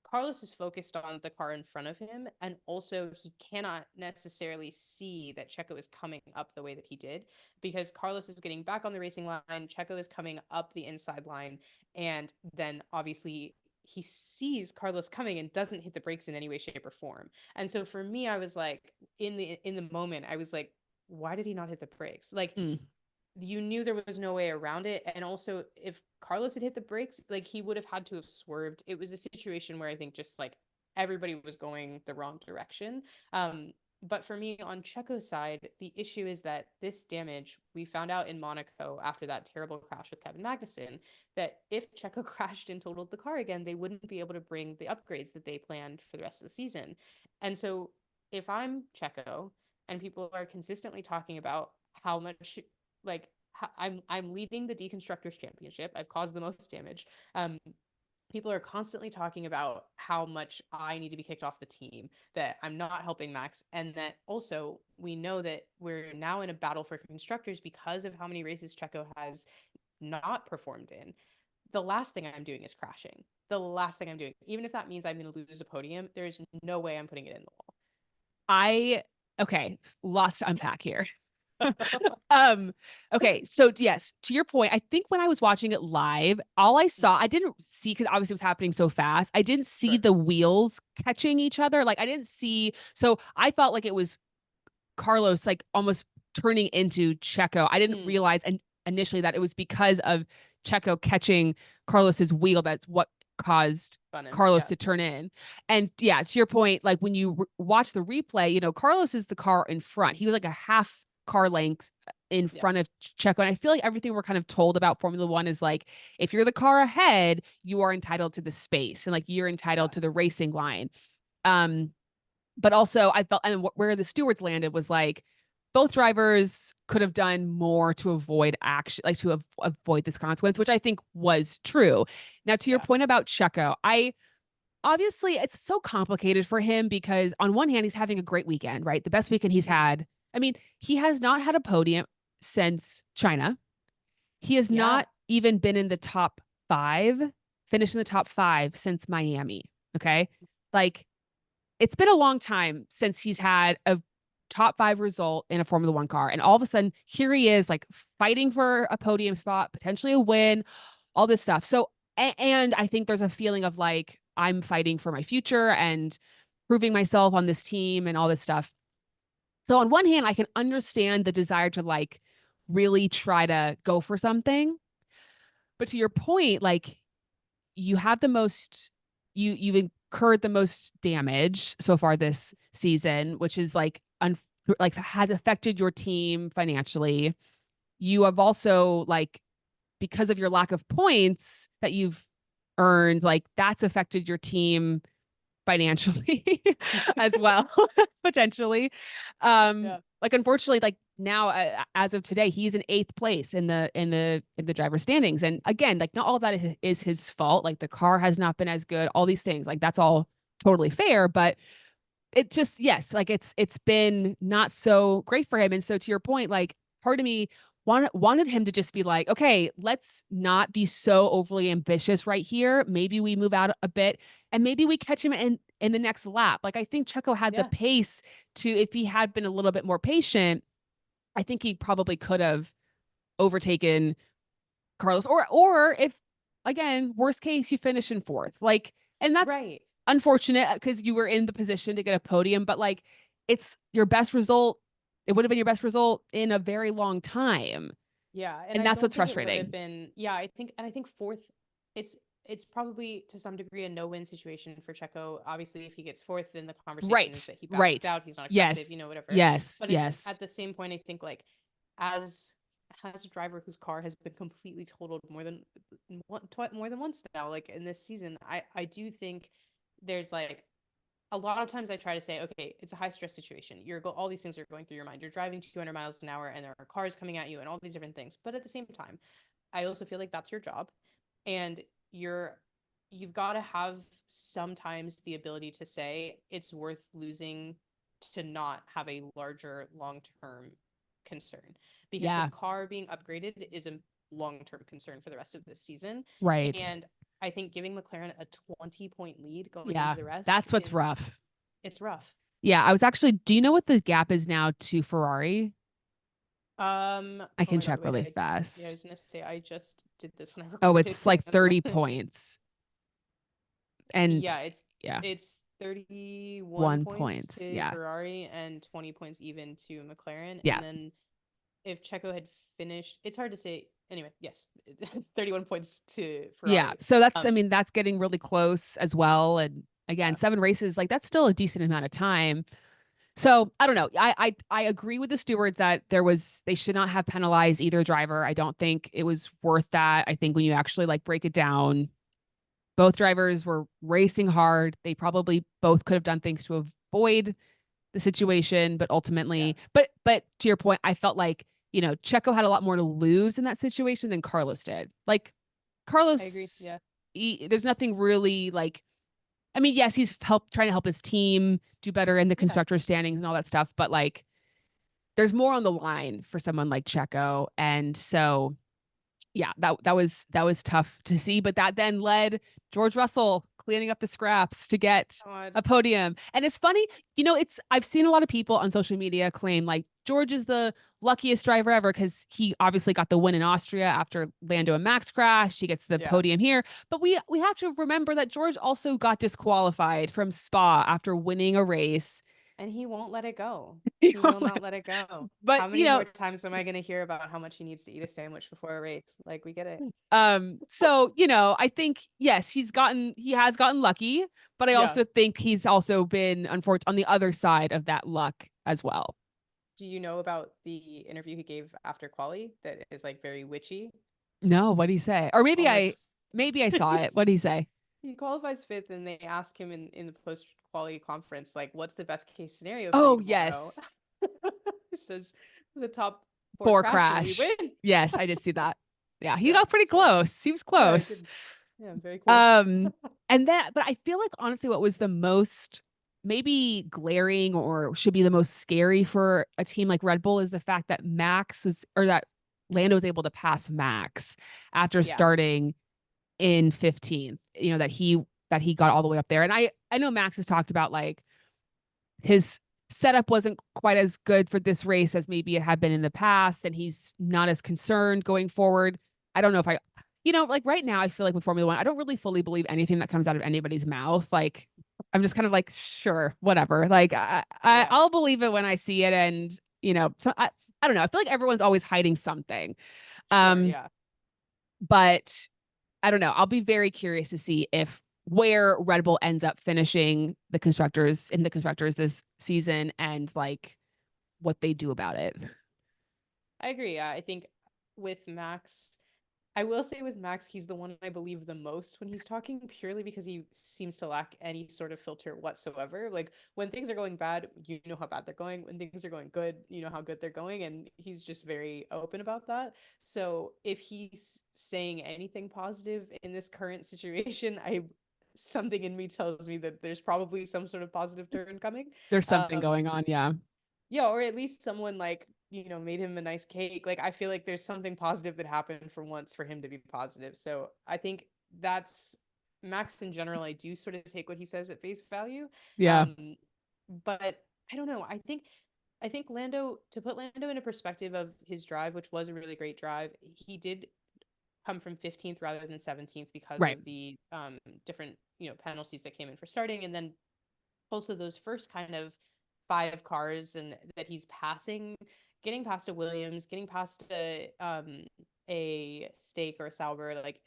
Carlos is focused on the car in front of him, and also he cannot necessarily see that Checo is coming up the way that he did because Carlos is getting back on the racing line, Checo is coming up the inside line, and then obviously he sees Carlos coming and doesn't hit the brakes in any way, shape, or form. And so for me, I was like, in the moment, I was like, why did he not hit the brakes? Like Mm. you knew there was no way around it. And also, if Carlos had hit the brakes, like he would have had to have swerved. It was a situation where I think just like everybody was going the wrong direction. But for me, on Checo's side, the issue is that this damage, we found out in Monaco after that terrible crash with Kevin Magnussen, that if Checo crashed and totaled the car again, they wouldn't be able to bring the upgrades that they planned for the rest of the season. And so if I'm Checo and people are consistently talking about how much like I'm leading the deconstructors championship. I've caused the most damage. Um, people are constantly talking about how much I need to be kicked off the team, that I'm not helping Max, and that also we know that we're now in a battle for constructors because of how many races Checo has not performed in. The last thing I'm doing is crashing. The last thing I'm doing, even if that means I'm going to lose a podium, there's no way I'm putting it in the I okay, lots to unpack here. wall. Okay, so yes, to your point, I think when I was watching it live, all I saw, Mhm. I didn't see because obviously it was happening so fast. I didn't see Sure. the wheels catching each other. Like I didn't see, so I felt like it was Carlos like almost turning into Checo. I didn't Mm. realize initially that it was because of Checo catching Carlos's wheel that's what caused Fun him. Carlos Yeah. to turn in. And yeah, to your point, like when you watch the replay, you know, Carlos is the car in front. He was like a half car length in Yeah. front of Checo. And I feel like everything we're kind of told about Formula One is like, if you're the car ahead, you are entitled to the space and like you're Yeah. entitled to the racing line. Um, but also I felt, and where the stewards landed was like both drivers could have done more to avoid action, like to avoid this consequence, which I think was true. Now, to your Yeah. point about Checo, I obviously it's so complicated for him because on one hand, he's having a great weekend, right? The best weekend he's Mhm. had I mean, he has not had a podium since China. He has Yeah. not even been in the top five, finished in the top five since Miami. Okay. Like, it's been a long time since he's had a top five result in a Formula One car. And all of a sudden, here he is, like fighting for a podium spot, potentially a win, all this stuff. So, and I think there's a feeling of like, I'm fighting for my future and proving myself on this team and all this stuff. So, on one hand, I can understand the desire to like really try to go for something. But to your point, like, you have the most, you've incurred the most damage so far this season, which is like like has affected your team financially. You have also like, because of your lack of points that you've earned, like that's affected your team financially as well, potentially. Yeah. Like unfortunately, like now, as of today, he's in eighth place in the driver standings. And again, like not all of that is his fault. Like the car has not been as good, all these things. Like that's all totally fair, but it just, yes, like it's been not so great for him. And so to your point, like part of me wanted him to just be like, okay, let's not be so overly ambitious right here. Maybe we move out a bit and maybe we catch him in the next lap. Like I think Checo had the Yeah. pace to, if he had been a little bit more patient, I think he probably could have overtaken Carlos, or if again, worst case, you finish in fourth. Like, and that's Right. unfortunate because you were in the position to get a podium, but like it's your best result. It would have been your best result in a very long time. Yeah, and And I that's don't what's think it would have frustrating. been. Yeah, I think fourth. It's it's probably to some degree a no-win situation for Checo. Obviously, if he gets fourth, then the conversation is Right. that he backed Right. out. He's not aggressive, Yes. whatever. Yes. But Yes. at the same point, I think like as as a driver whose car has been completely totaled more than once now, like in this season, I do think there's like a lot of times I try to say, okay, it's a high stress situation. All these things are going through your mind. You're driving 200 miles an hour and there are cars coming at you and all these different things. But at the same time, I also feel like that's your job. And you've got to have sometimes the ability to say it's worth losing to not have a larger long-term concern, because the Yeah. car being upgraded is a long-term concern for the rest of this season. Right. And I think giving McLaren a 20-point lead going into Yeah. the rest That's what's is rough. it's rough. Yeah. I was actually, do you know what the gap is now to Ferrari? I Oh can my God, check wait, really yeah, I fast. was gonna say I just did this when I Oh, recorded. it's Hang like on a 30 minute. points. And Yeah, yeah, it's 31 one points points. to Yeah. Ferrari and 20 points even to McLaren. Yeah. And then if Checo had finished, it's hard to say. Anyway, yes, 31 points to Yeah. Ferrari. So that's, I Um, mean, that's getting really close as well. And again, yeah, seven races, like that's still a decent amount of time. So I don't know. I agree with the stewards that they should not have penalized either driver. I don't think it was worth that. I think when you actually like break it down, both drivers were racing hard. They probably both could have done things to avoid the situation, but yeah, ultimately, but to your point, I felt like, Checo had a lot more to lose in that situation than Carlos did. Like I agree. Carlos, Yeah, there's nothing really like, I mean, yes, he's trying to help his team do better in the yeah. constructor standings and all that stuff, but like there's more on the line for someone like Checo. And so yeah, that was tough to see, but that then led George Russell cleaning up the scraps to get God, a podium. And it's funny, it's I've seen a lot of people on social media claim like George is the luckiest driver ever because he obviously got the win in Austria after Lando and Max crashed. He gets the yeah. podium here, but we have to remember that George also got disqualified from Spa after winning a race. And he won't let it go. You He know, will not let it go. but How many more times am I going to hear about how much he needs to eat a sandwich before a race? Like, we get it. So, I think yes, he has gotten lucky, but I Yeah. also think he's also been unfortunate on the other side of that luck as well. Do you know about the interview he gave after quali that is like very witchy? No, what do you say? Or Oh my maybe I saw it. What do you say? he qualifies fifth and they ask him in the post quali conference, like, what's the best case scenario for you Oh, tomorrow? yes. He says the top four For crash and we crash. win. Yes, I did see that. Yeah, he Yeah. got pretty So close. He was yeah, close. good. Yeah, very cool. Um, but I feel like honestly, what was the most maybe glaring or should be the most scary for a team like Red Bull is the fact that that Lando was able to pass Max after Yeah. starting in 15th, that he got all the way up there. And I know Max has talked about like his setup wasn't quite as good for this race as maybe it had been in the past, and he's not as concerned going forward. I don't know if like right now, I feel like with Formula One, I don't really fully believe anything that comes out of anybody's mouth. Like, I'm just kind of like, sure, whatever. Like, Yeah. I'll believe it when I see it, and so I don't know. I feel like everyone's always hiding something. Sure. Um, Yeah. but I don't know. I'll be very curious to see if where Red Bull ends up finishing the constructors this season and like what they do about it. I agree. I think with Max, I will say with Max, he's the one I believe the most when he's talking, purely because he seems to lack any sort of filter whatsoever. Like when things are going bad, you know how bad they're going. When things are going good, you know how good they're going. And he's just very open about that. So if he's saying anything positive in this current situation, something in me tells me that there's probably some sort of positive turn coming. There's something Um, going on. Yeah. yeah, or at least someone like, made him a nice cake. Like I feel like there's something positive that happened for once for him to be positive. So I think that's Max in general. I do sort of take what he says at face value. Yeah. Um, but I don't know. I think Lando, to put Lando in a perspective of his drive, which was a really great drive, he did come from 15th rather than 17th because Right. of the different, penalties that came in for starting, and then also those first kind of five cars and that he's passing, getting past a Williams, getting past a Stake or a Sauber, like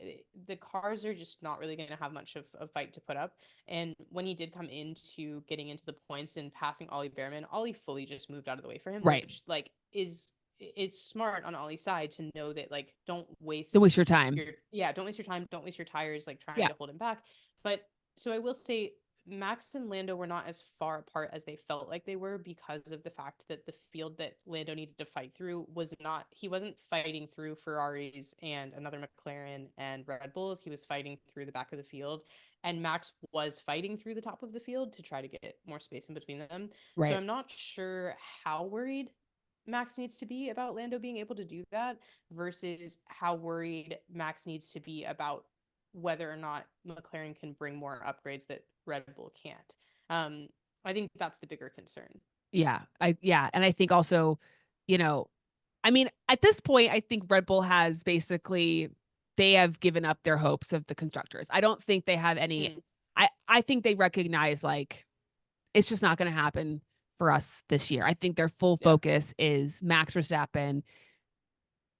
the cars are just not really going to have much of a fight to put up. And when he did come into getting into the points and passing Ollie Behrman, Ollie fully just moved out of the way for him, Right. which like is it's smart on Ollie's side to know that like Don't waste your time. don't waste your time, don't waste your tires like trying Yeah. to hold him back. But so I will say Max and Lando were not as far apart as they felt like they were because of the fact that the field that Lando needed to fight through he wasn't fighting through Ferraris and another McLaren and Red Bulls. He was fighting through the back of the field. And Max was fighting through the top of the field to try to get more space in between them. So Right. I'm not sure how worried Max needs to be about Lando being able to do that versus how worried Max needs to be about whether or not McLaren can bring more upgrades that Red Bull can't. Um, I think that's the bigger concern. Yeah. And I think also, you know, I mean, at this point, I think Red Bull has basically they have given up their hopes of the constructors. I don't think they have any. Mm, I think they recognize like it's just not going to happen for us this year. I think their full yeah. focus is Max Verstappen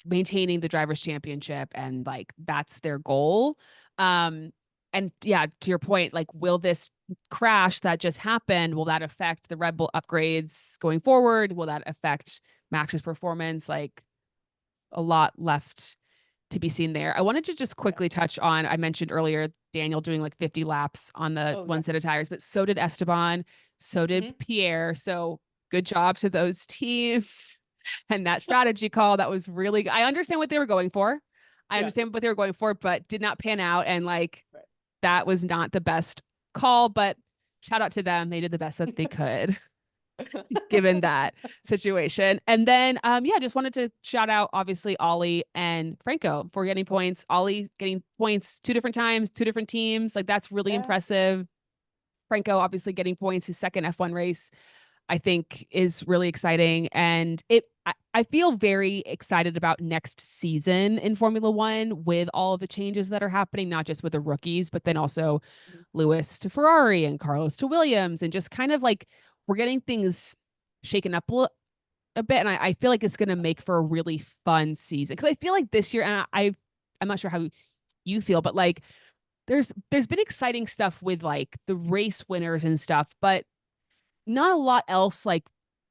maintaining the drivers championship, and like that's their goal. Um and yeah, to your point, like will this crash that just happened, will that affect the Red Bull upgrades going forward? Will that affect Max's performance? Like a lot left to be seen there. I wanted to just Yeah. quickly touch on, I mentioned earlier Daniel doing like 50 laps on the Oh one yeah. set of tires, but so did Esteban, so did Hmm. Pierre. So good job to those teams. And that strategy call, that was really, I understand what they were going for. I Yeah. understand what they were going for, but did not pan out. And like Right. that was not the best call, but shout out to them. They did the best that they could given that situation. And then yeah, just wanted to shout out obviously Ollie and Franco for getting points. Ollie getting points two different times, two different teams. Like that's really Yeah. impressive. Franco obviously getting points, his second F1 race, I think is really exciting. And I feel very excited about next season in Formula One with all of the changes that are happening, not just with the rookies, but then also Mhm. Lewis to Ferrari and Carlos to Williams, and just kind of like we're getting things shaken up a bit. And I feel like it's going to make for a really fun season. Cause I feel like this year, and I'm not sure how you feel, but like there's been exciting stuff with like the race winners and stuff, but not a lot else like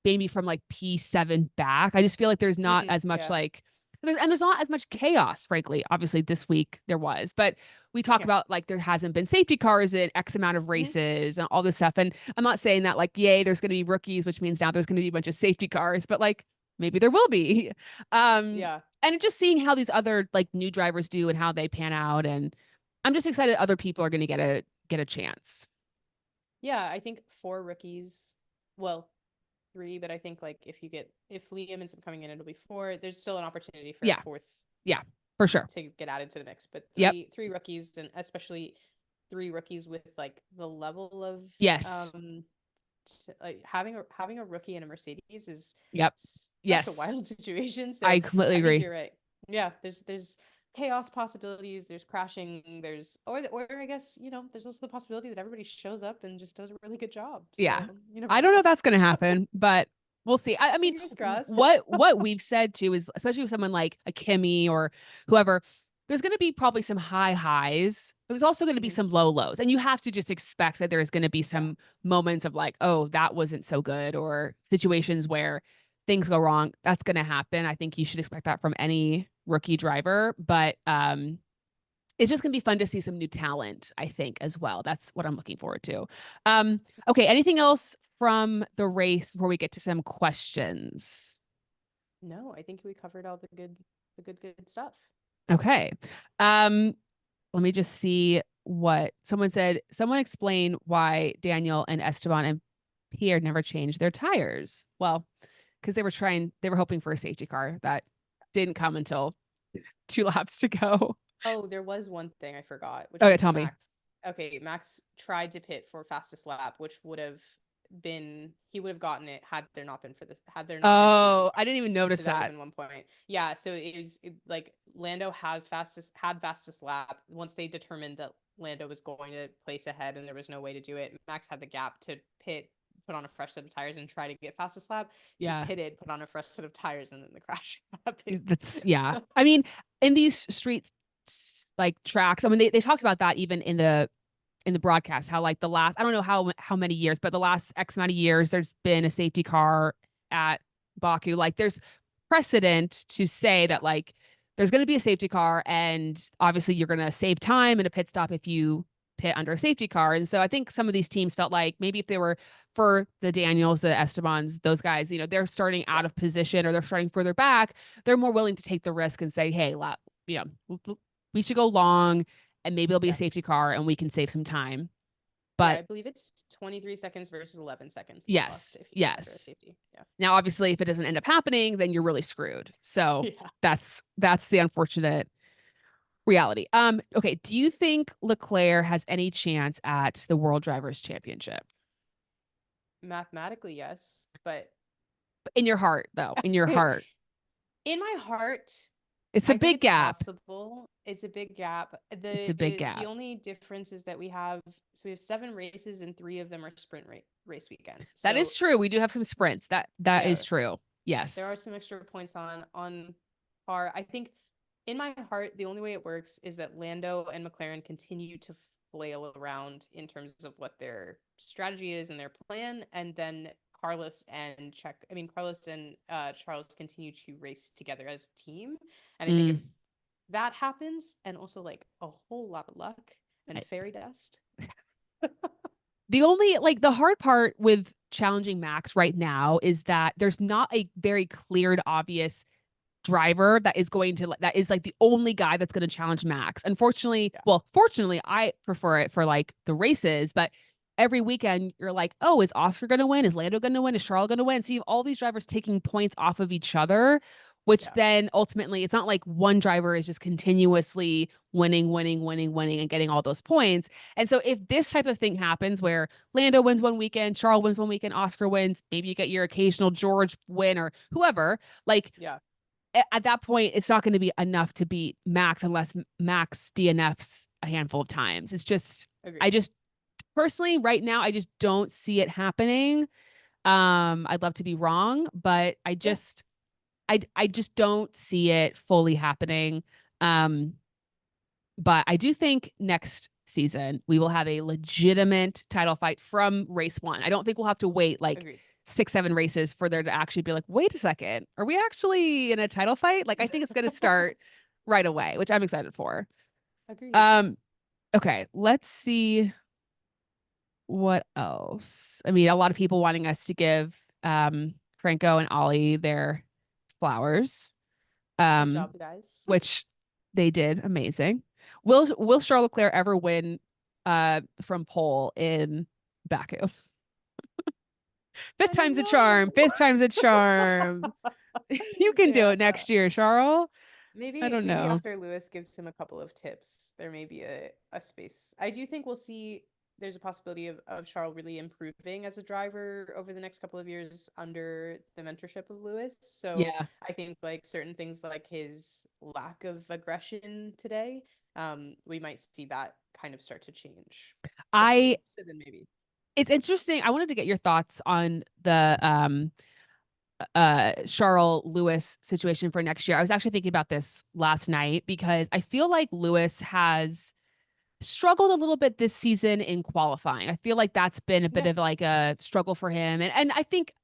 maybe from like P7 back. I just feel like there's not as much Yeah. like and there's not as much chaos, frankly. Obviously, this week there was, but we talk Yeah. about like there hasn't been safety cars in X amount of Hmm. races and all this stuff. And I'm not saying that like, yay, there's going to be rookies, which means now there's going to be a bunch of safety cars, but like maybe there will be. Um, Yeah. and just seeing how these other like new drivers do and how they pan out, and I'm just excited other people are going to get a chance. Yeah, I think four rookies. Well, three, but I think like if Liam ends up coming in, it'll be four. There's still an opportunity for a Yeah. fourth Yeah, for sure. to get added to the mix. But Yep. three rookies, and especially three rookies with like the level of Yes. like having a rookie in a Mercedes is Yep. such a Yes. wild situation. I So completely I think agree. you're right. Yeah, there's chaos possibilities, there's crashing, there's or I guess, there's also the possibility that everybody shows up and just does a really good job. Yeah. So you never I don't know know. if that's going to happen, but we'll see. I mean, Fingers crossed. what we've said too is, especially with someone like a Kimmy or whoever, there's going to be probably some high highs, but there's also going to be Mhm. some low lows. And you have to just expect that there's going to be Yeah. some moments of like, oh, that wasn't so good, or situations where things go wrong. That's going to happen. I think you should expect that from any rookie driver, but it's just gonna be fun to see some new talent, I think, as well. That's what I'm looking forward to. Um, okay, anything else from the race before we get to some questions? No, I think we covered all the good stuff. Okay. Um, let me just see what someone said. Someone explain why Daniel and Esteban and Pierre never changed their tires. Well, because they were hoping for a safety car that didn't come until 2 laps to go. Oh, there was one thing I forgot, which Okay, was tell me. Max. Okay, Max tried to pit for fastest lap, which would have been he would have gotten it had there not been a safety Oh, car. I didn't even notice So that would have that. been 1 point. Yeah, so like Lando had fastest lap. Once they determined that Lando was going to place ahead and there was no way to do it, Max had the gap to pit, put on a fresh set of tires and try to get fastest lap. He Yeah. pitted, put on a fresh set of tires, and then the crash happened. That's yeah. I mean, in these streets like tracks, I mean they talked about that even in the broadcast, how like the last I don't know how many years, but the last X amount of years there's been a safety car at Baku. Like there's precedent to say Yeah, that like there's going to be a safety car and obviously you're going to save time in a pit stop if you pit under a safety car. And so I think some of these teams felt like maybe if they were for the Daniels, the Estebans, those guys, they're starting yeah, out of position or they're starting further back, they're more willing to take the risk and say, hey, you know, we should go long and maybe it'll be a yeah. safety car and we can save some time. Yeah, But I believe it's 23 seconds versus 11 seconds lost yes, if you go under a yes. safety. Yeah. Now, obviously, if it doesn't end up happening, then you're really screwed. So Yeah. that's the unfortunate reality. Okay. Do you think Leclerc has any chance at the World Drivers' Championship? Mathematically, yes. But In your heart, though, in your heart, in my heart, it's a I think big it's gap. possible. It's a big gap. It's a big The gap. only difference is that we have 7 races and three of them are sprint race weekends. That So is true. We do have some sprints. That is yeah, true. there are Yes. some extra points on par. I think in my heart, the only way it works is that Lando and McLaren continue to flail around in terms of what their strategy is and their plan, and then Carlos and Charles continue to race together as a team. And I think if Mm. that happens, and also like a whole lot of luck and fairy dust. The only like the hard part with challenging Max right now is that there's not a very cleared, obvious driver that is like the only guy that's going to challenge Max. Unfortunately, Yeah, well, fortunately, I prefer it for like the races, but every weekend you're like, oh, is Oscar going to win? Is Lando going to win? Is Charles going to win? So you have all these drivers taking points off of each other, which yeah, then ultimately it's not like one driver is just continuously winning, winning, winning, winning, and getting all those points. And so if this type of thing happens where Lando wins one weekend, Charles wins one weekend, Oscar wins, maybe you get your occasional George win or whoever, like yeah. at that point, it's not going to be enough to beat Max unless Max DNFs a handful of times. I Agreed. just personally, right now, I just don't see it happening. I'd love to be wrong, but Yeah, I just don't see it fully happening. Um, but I do think next season we will have a legitimate title fight from race one. I don't think we'll have to wait like agreed. 6, 7 races for there to actually be like, wait a second, are we actually in a title fight? Like, I think it's going to start right away, which I'm excited for. Agreed. Um, okay, let's see what else. I mean, a lot of people wanting us to give Franco and Ollie their flowers. Good Um, job, guys. which they did amazing. Will Charles Leclerc ever win from pole in Baku. Fifth I don't time's a know. charm. Fifth time's a charm. You can do Yeah. it next year, Charles. I Maybe don't maybe know. after Lewis gives him a couple of tips, there may be a space. I do think we'll see there's a possibility of Charles really improving as a driver over the next couple of years under the mentorship of Lewis. So Yeah. I think like certain things like his lack of aggression today, we might see that kind of start to change. I Hopefully. So then maybe. it's interesting. I wanted to get your thoughts on the Charles Lewis situation for next year. I was actually thinking about this last night because I feel like Lewis has struggled a little bit this season in qualifying. I feel like that's been a bit Yeah, of like a struggle for him. And I think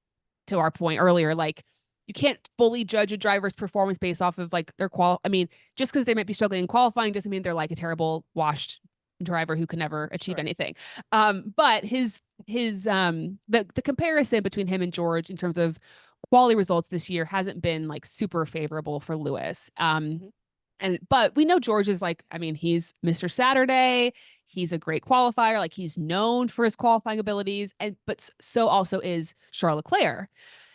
to our point earlier, like you can't fully judge a driver's performance based off of like their I mean, just because they might be struggling in qualifying doesn't mean they're like a terrible washed driver who can never achieve sure. anything. But the comparison between him and George in terms of quality results this year hasn't been like super favorable for Lewis. Hmm. But we know George is like, I mean, he's Mr. Saturday. He's a great qualifier. Like he's known for his qualifying abilities. But so also is Charles Leclerc.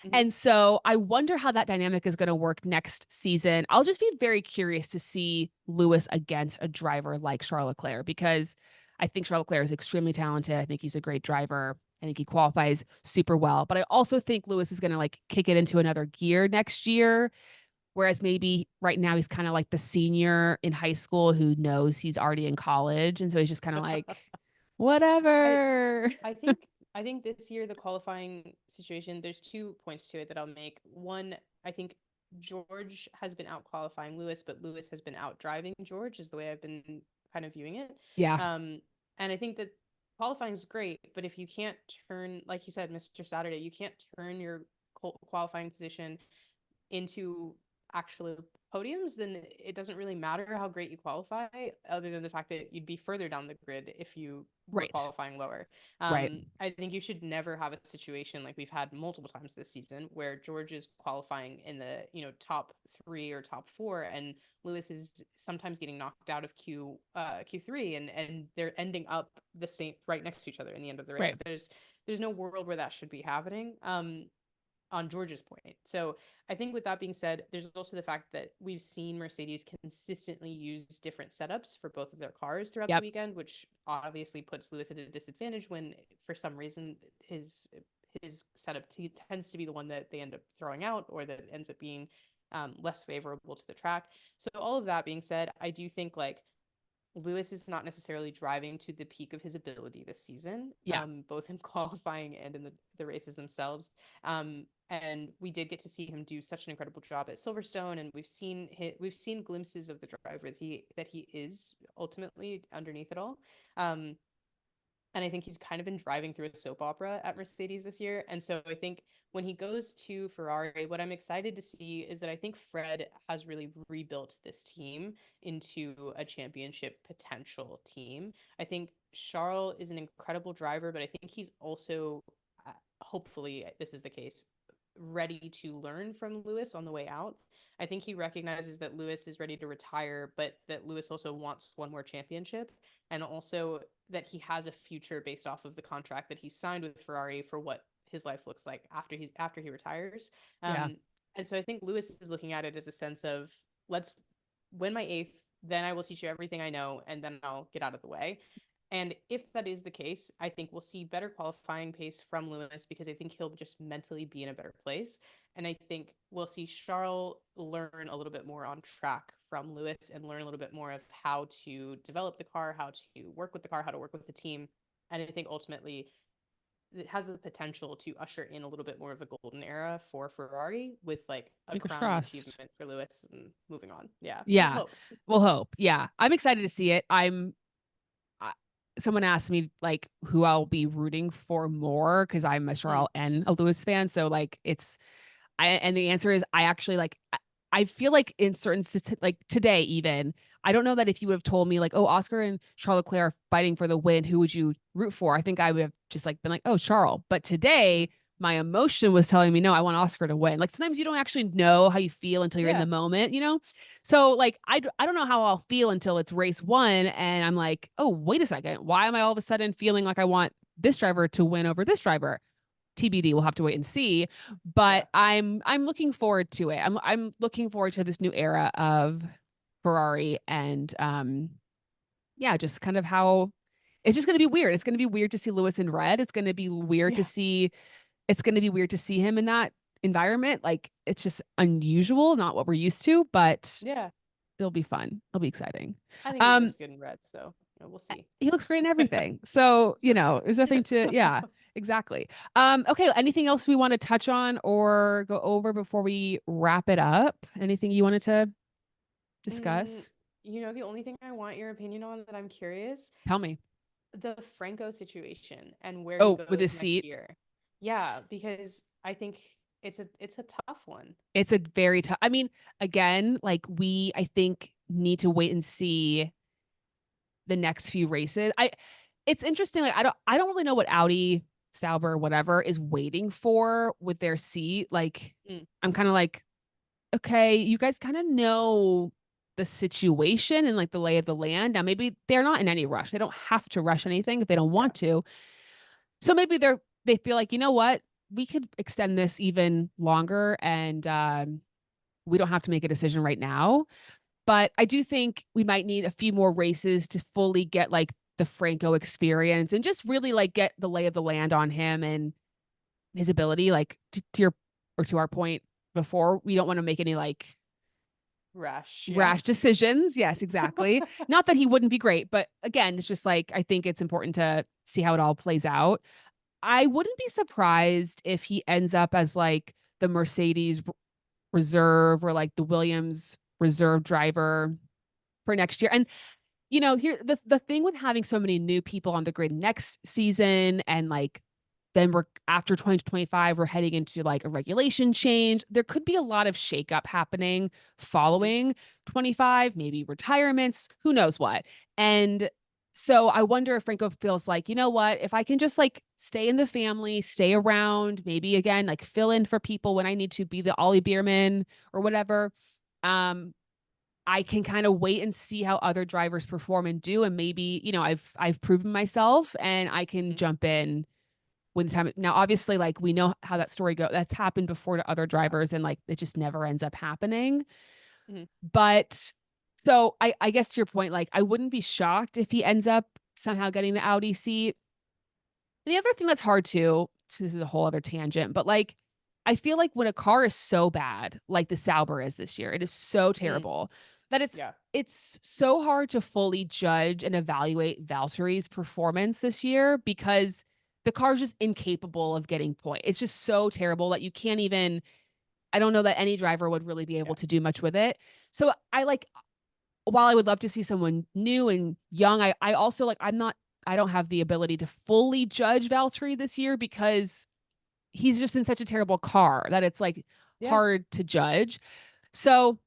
Hmm. And so I wonder how that dynamic is going to work next season. I'll just be very curious to see Lewis against a driver like Charles Leclerc because I think Charles Leclerc is extremely talented. I think he's a great driver. I think he qualifies super well. But I also think Lewis is going to like kick it into another gear next year. Whereas maybe right now he's kind of like the senior in high school who knows he's already in college. And so he's just kind of like, I whatever. I think I think this year the qualifying situation, there's 2 points to it that I'll make. One, I think George has been out qualifying Lewis, but Lewis has been out driving George, is the way I've been kind of viewing it. Yeah, Um, and I think that qualifying is great, but if you can't turn, like you said, Mr. Saturday, you can't turn your qualifying position into actual podiums, then it doesn't really matter how great you qualify, other than the fact that you'd be further down the grid if you were right. qualifying lower. Right. I think you should never have a situation like we've had multiple times this season where George is qualifying in the top three or top four, and Lewis is sometimes getting knocked out of Q3, and they're ending up the same right next to each other in the end of the Right. race. There's no world where that should be happening. On George's point. So I think with that being said, there's also the fact that we've seen Mercedes consistently use different setups for both of their cars throughout the Yep. weekend, which obviously puts Lewis at a disadvantage when, for some reason, his setup tends to be the one that they end up throwing out or that ends up being less favorable to the track. So all of that being said, I do think like Lewis is not necessarily driving to the peak of his ability this season, Yeah. both in qualifying and in the races themselves. And we did get to see him do such an incredible job at Silverstone, and we've seen glimpses of the driver that he is ultimately underneath it all. Um, and I think he's kind of been driving through a soap opera at Mercedes this year. And so I think when he goes to Ferrari, what I'm excited to see is that I think Fred has really rebuilt this team into a championship potential team. I think Charles is an incredible driver, but I think he's also, hopefully, this is the case, ready to learn from Lewis on the way out. I think he recognizes that Lewis is ready to retire, but that Lewis also wants one more championship, and also that he has a future based off of the contract that he signed with Ferrari for what his life looks like after he retires. Yeah. And so I think Lewis is looking at it as a sense of, let's win my eighth, then I will teach you everything I know, and then I'll get out of the way. And if that is the case, I think we'll see better qualifying pace from Lewis because I think he'll just mentally be in a better place. And I think we'll see Charles learn a little bit more on track from Lewis and learn a little bit more of how to develop the car, how to work with the car, how to work with the team. And I think ultimately it has the potential to usher in a little bit more of a golden era for Ferrari with like a Fingers crowning crossed. achievement for Lewis and moving on. Yeah, we'll Yeah. hope. We'll hope. Yeah. I'm excited to see it. I- Someone asked me like who I'll be rooting for more because I'm a Mm, Charles and a Lewis fan. So like and the answer is I actually like I feel like in certain like today even I don't know that if you would have told me like oh Oscar and Charles Leclerc are fighting for the win, who would you root for? I think I would have just like been like oh Charles. But mm. today my emotion was telling me no, I want Oscar to win. Like sometimes you don't actually know how you feel until you're in the Yeah. moment, you know? So like I don't know how I'll feel until it's race one and I'm like oh wait a second, why am I all of a sudden feeling like I want this driver to win over this driver. TBD, we'll have to wait and see. But Yeah. I'm looking forward to it. I'm looking forward to this new era of Ferrari and yeah, just kind of how it's just going to be weird. It's going to be weird to see Lewis in red. It's going to be weird to Yeah. see it's going to be weird to see him in that environment. Like it's just unusual, not what we're used to, but Yeah. it'll be fun. It'll be exciting. I think he Um looks good in red, so we'll see. he looks great in everything. So, So true. there's nothing to yeah, exactly. Okay, anything else we want to touch on or go over before we wrap it up? Anything you wanted to Mm, discuss? the only thing I want your opinion on that I'm curious, Tell me. the Franco situation and where he Oh, with his goes next seat. year. Yeah, because I think it's a tough one. It's a very tough. I mean, again, like I think need to wait and see the next few races. It's interesting. Like I don't really know what Audi, Sauber, whatever is waiting for with their seat. Like Mm, I'm kind of like, okay, you guys kind of know the situation and like the lay of the land. Now maybe they're not in any rush. They don't have to rush anything if they don't yeah. want to. So maybe they feel like, you know what? We could extend this even longer and we don't have to make a decision right now. But I do think we might need a few more races to fully get like the Franco experience and just really like get the lay of the land on him and his ability. Like to your or to our point before, we don't want to make any like Rush, yeah. rash decisions. Yes, exactly. Not that he wouldn't be great, but again, it's just like I think it's important to see how it all plays out. I wouldn't be surprised if he ends up as like the Mercedes reserve or like the Williams reserve driver for next year. And here the thing with having so many new people on the grid next season and like then we're after 2025 we're heading into like a regulation change. There could be a lot of shakeup happening Mhm. following 25, maybe retirements, who knows what. And so I wonder if Franco feels like, you know what, if I can just like stay in the family, stay around, maybe again like fill in for people when I need to be the Ollie Bierman or whatever. Um I can kind of wait and see how other drivers perform and do, and maybe, I've proven myself and I can Mhm. jump in when the time. Now, obviously, like we know how that story goes. That's happened before to other Yeah. drivers, and like it just never ends up happening. Mhm. But so I guess to your point, like I wouldn't be shocked if he ends up somehow getting the Audi seat. And the other thing that's hard too, so this is a whole other tangent, but like I feel like when a car is so bad, like the Sauber is this year, it is so Mm, terrible that it's yeah. it's so hard to fully judge and evaluate Valtteri's performance this year because the car's just incapable of getting point. It's just so terrible that you can't even I don't know that any driver would really be able Yeah. to do much with it. So I like while I would love to see someone new and young, I also like I don't have the ability to fully judge Valtteri this year because he's just in such a terrible car that it's like Yeah. hard to judge. So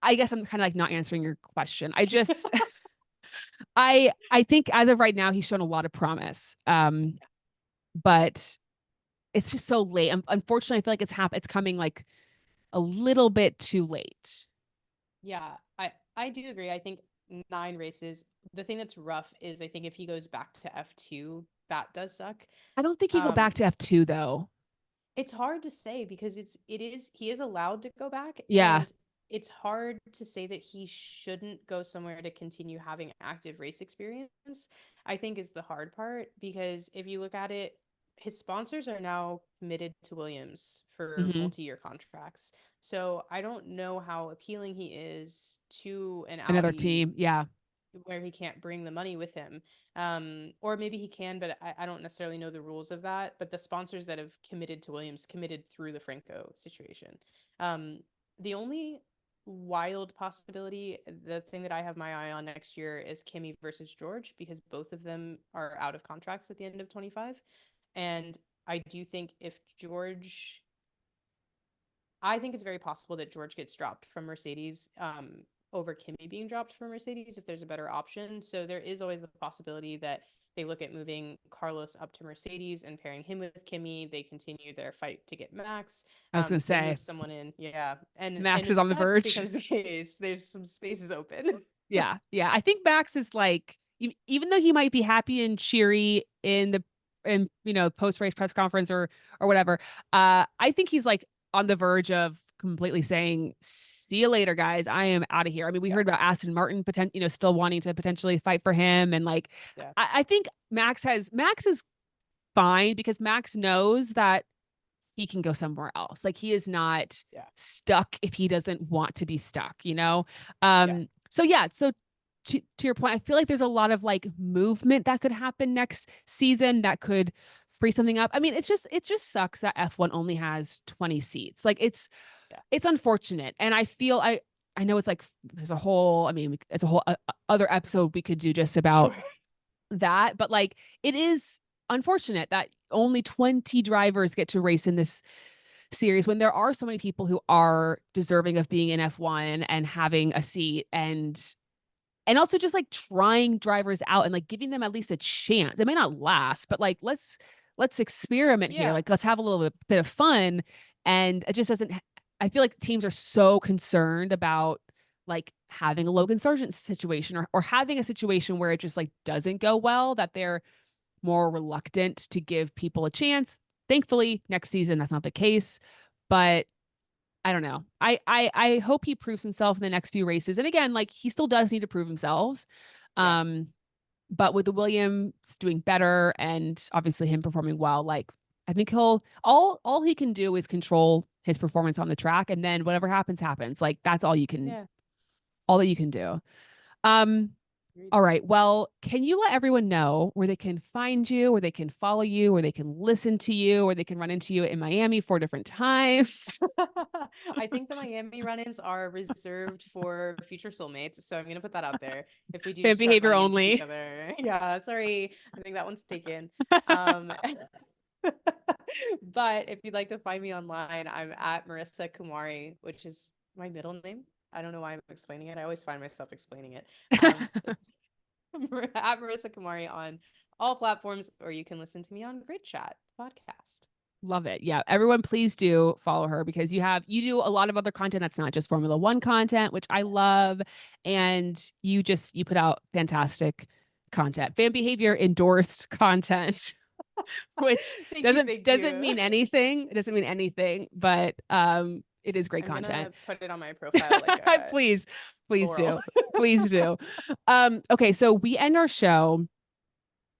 I guess I'm kind of like not answering your question. I just I think as of right now he's shown a lot of promise. But it's just so late. Unfortunately, I feel like it's coming like a little bit too late. Yeah, I do agree. I think 9 races. The thing that's rough is I think if he goes back to F2, that does suck. I don't think he go back Um, to F2 though. it's hard to say because he is allowed to go back, Yeah. and it's hard to say that he shouldn't go somewhere to continue having active race experience. I think is the hard part because if you look at it, his sponsors are now committed to Williams for Hmm. multi-year contracts. So I don't know how appealing he is to an Another Audi team. Yeah. where he can't bring the money with him. Or maybe he can, but I don't necessarily know the rules of that. But the sponsors that have committed to Williams committed through the Franco situation. Um, the only wild possibility, the thing that I have my eye on next year is Kimmy versus George, because both of them are out of contracts at the end of 25. And I do think if George I think it's very possible that George gets dropped from Mercedes over Kimmy being dropped from Mercedes if there's a better option. So there is always the possibility that they look at moving Carlos up to Mercedes and pairing him with Kimmy. They continue their fight to get Max. I was gonna They say move someone in, yeah. And Max is if on the that verge. becomes the case, there's some spaces open. Yeah. Yeah. I think Max is like even though he might be happy and cheery in the post race press conference or whatever, I think he's like on the verge of completely saying, "See you later, guys. I am out of here." I mean, we Yeah. heard about Aston Martin still wanting to potentially fight for him, and like Yeah. I think Max is fine because Max knows that he can go somewhere else. Like he is not Yeah. stuck if he doesn't want to be stuck, you know? Yeah. So yeah, so to your point, I feel like there's a lot of like movement that could happen next season that could free something up. I mean, it just sucks that F1 only has 20 seats. Like Yeah. it's unfortunate. And I know it's like there's a whole, I mean, it's a whole other episode we could do just about Sure. that, but like it is unfortunate that only 20 drivers get to race in this series when there are so many people who are deserving of being in F1 and having a seat and also just like trying drivers out and like giving them at least a chance. It may not last, but like let's experiment here. Yeah. Like let's have a little bit of fun. And it just doesn't I feel like teams are so concerned about like having a Logan Sargent situation or having a situation where it just like doesn't go well that they're more reluctant to give people a chance. Thankfully, next season that's not the case, but I don't know. I hope he proves himself in the next few races. And again, like he still does need to prove himself. Yeah. Um, but with the Williams doing better and obviously him performing well, like I think he'll all he can do is control his performance on the track, and then whatever happens, happens. Like that's Yeah. all that you can do. Um, Agreed. all right. Well, can you let everyone know where they can find you, where they can follow you, where they can listen to you, where they can run into you in Miami 4 different times? I think the Miami run-ins are reserved for future soulmates, so I'm gonna put that out there. If we do Fan start behavior running into each only. other, yeah, sorry, I think that one's taken. Um, but if you'd like to find me online, I'm at Marissa Kumari, which is my middle name. I don't know why I'm explaining it. I always find myself explaining it. It's at Marissa Kumari on all platforms, or you can listen to me on Grid Chat podcast. Love it. Yeah. Everyone please do follow her because you do a lot of other content that's not just Formula 1 content, which I love, and you put out fantastic content. Fan behavior endorsed content, which Thank you, thank doesn't you. mean anything. It doesn't mean anything, but it is great I'm content. gonna put it on my profile like a Please, please laurel. do. Please do. Okay, so we end our show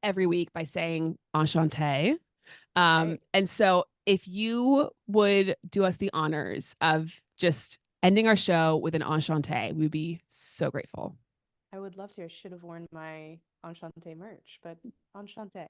every week by saying enchanté. Right. And so if you would do us the honors of just ending our show with an enchanté, we'd be so grateful. I would love to. I should have worn my enchanté merch, but enchanté.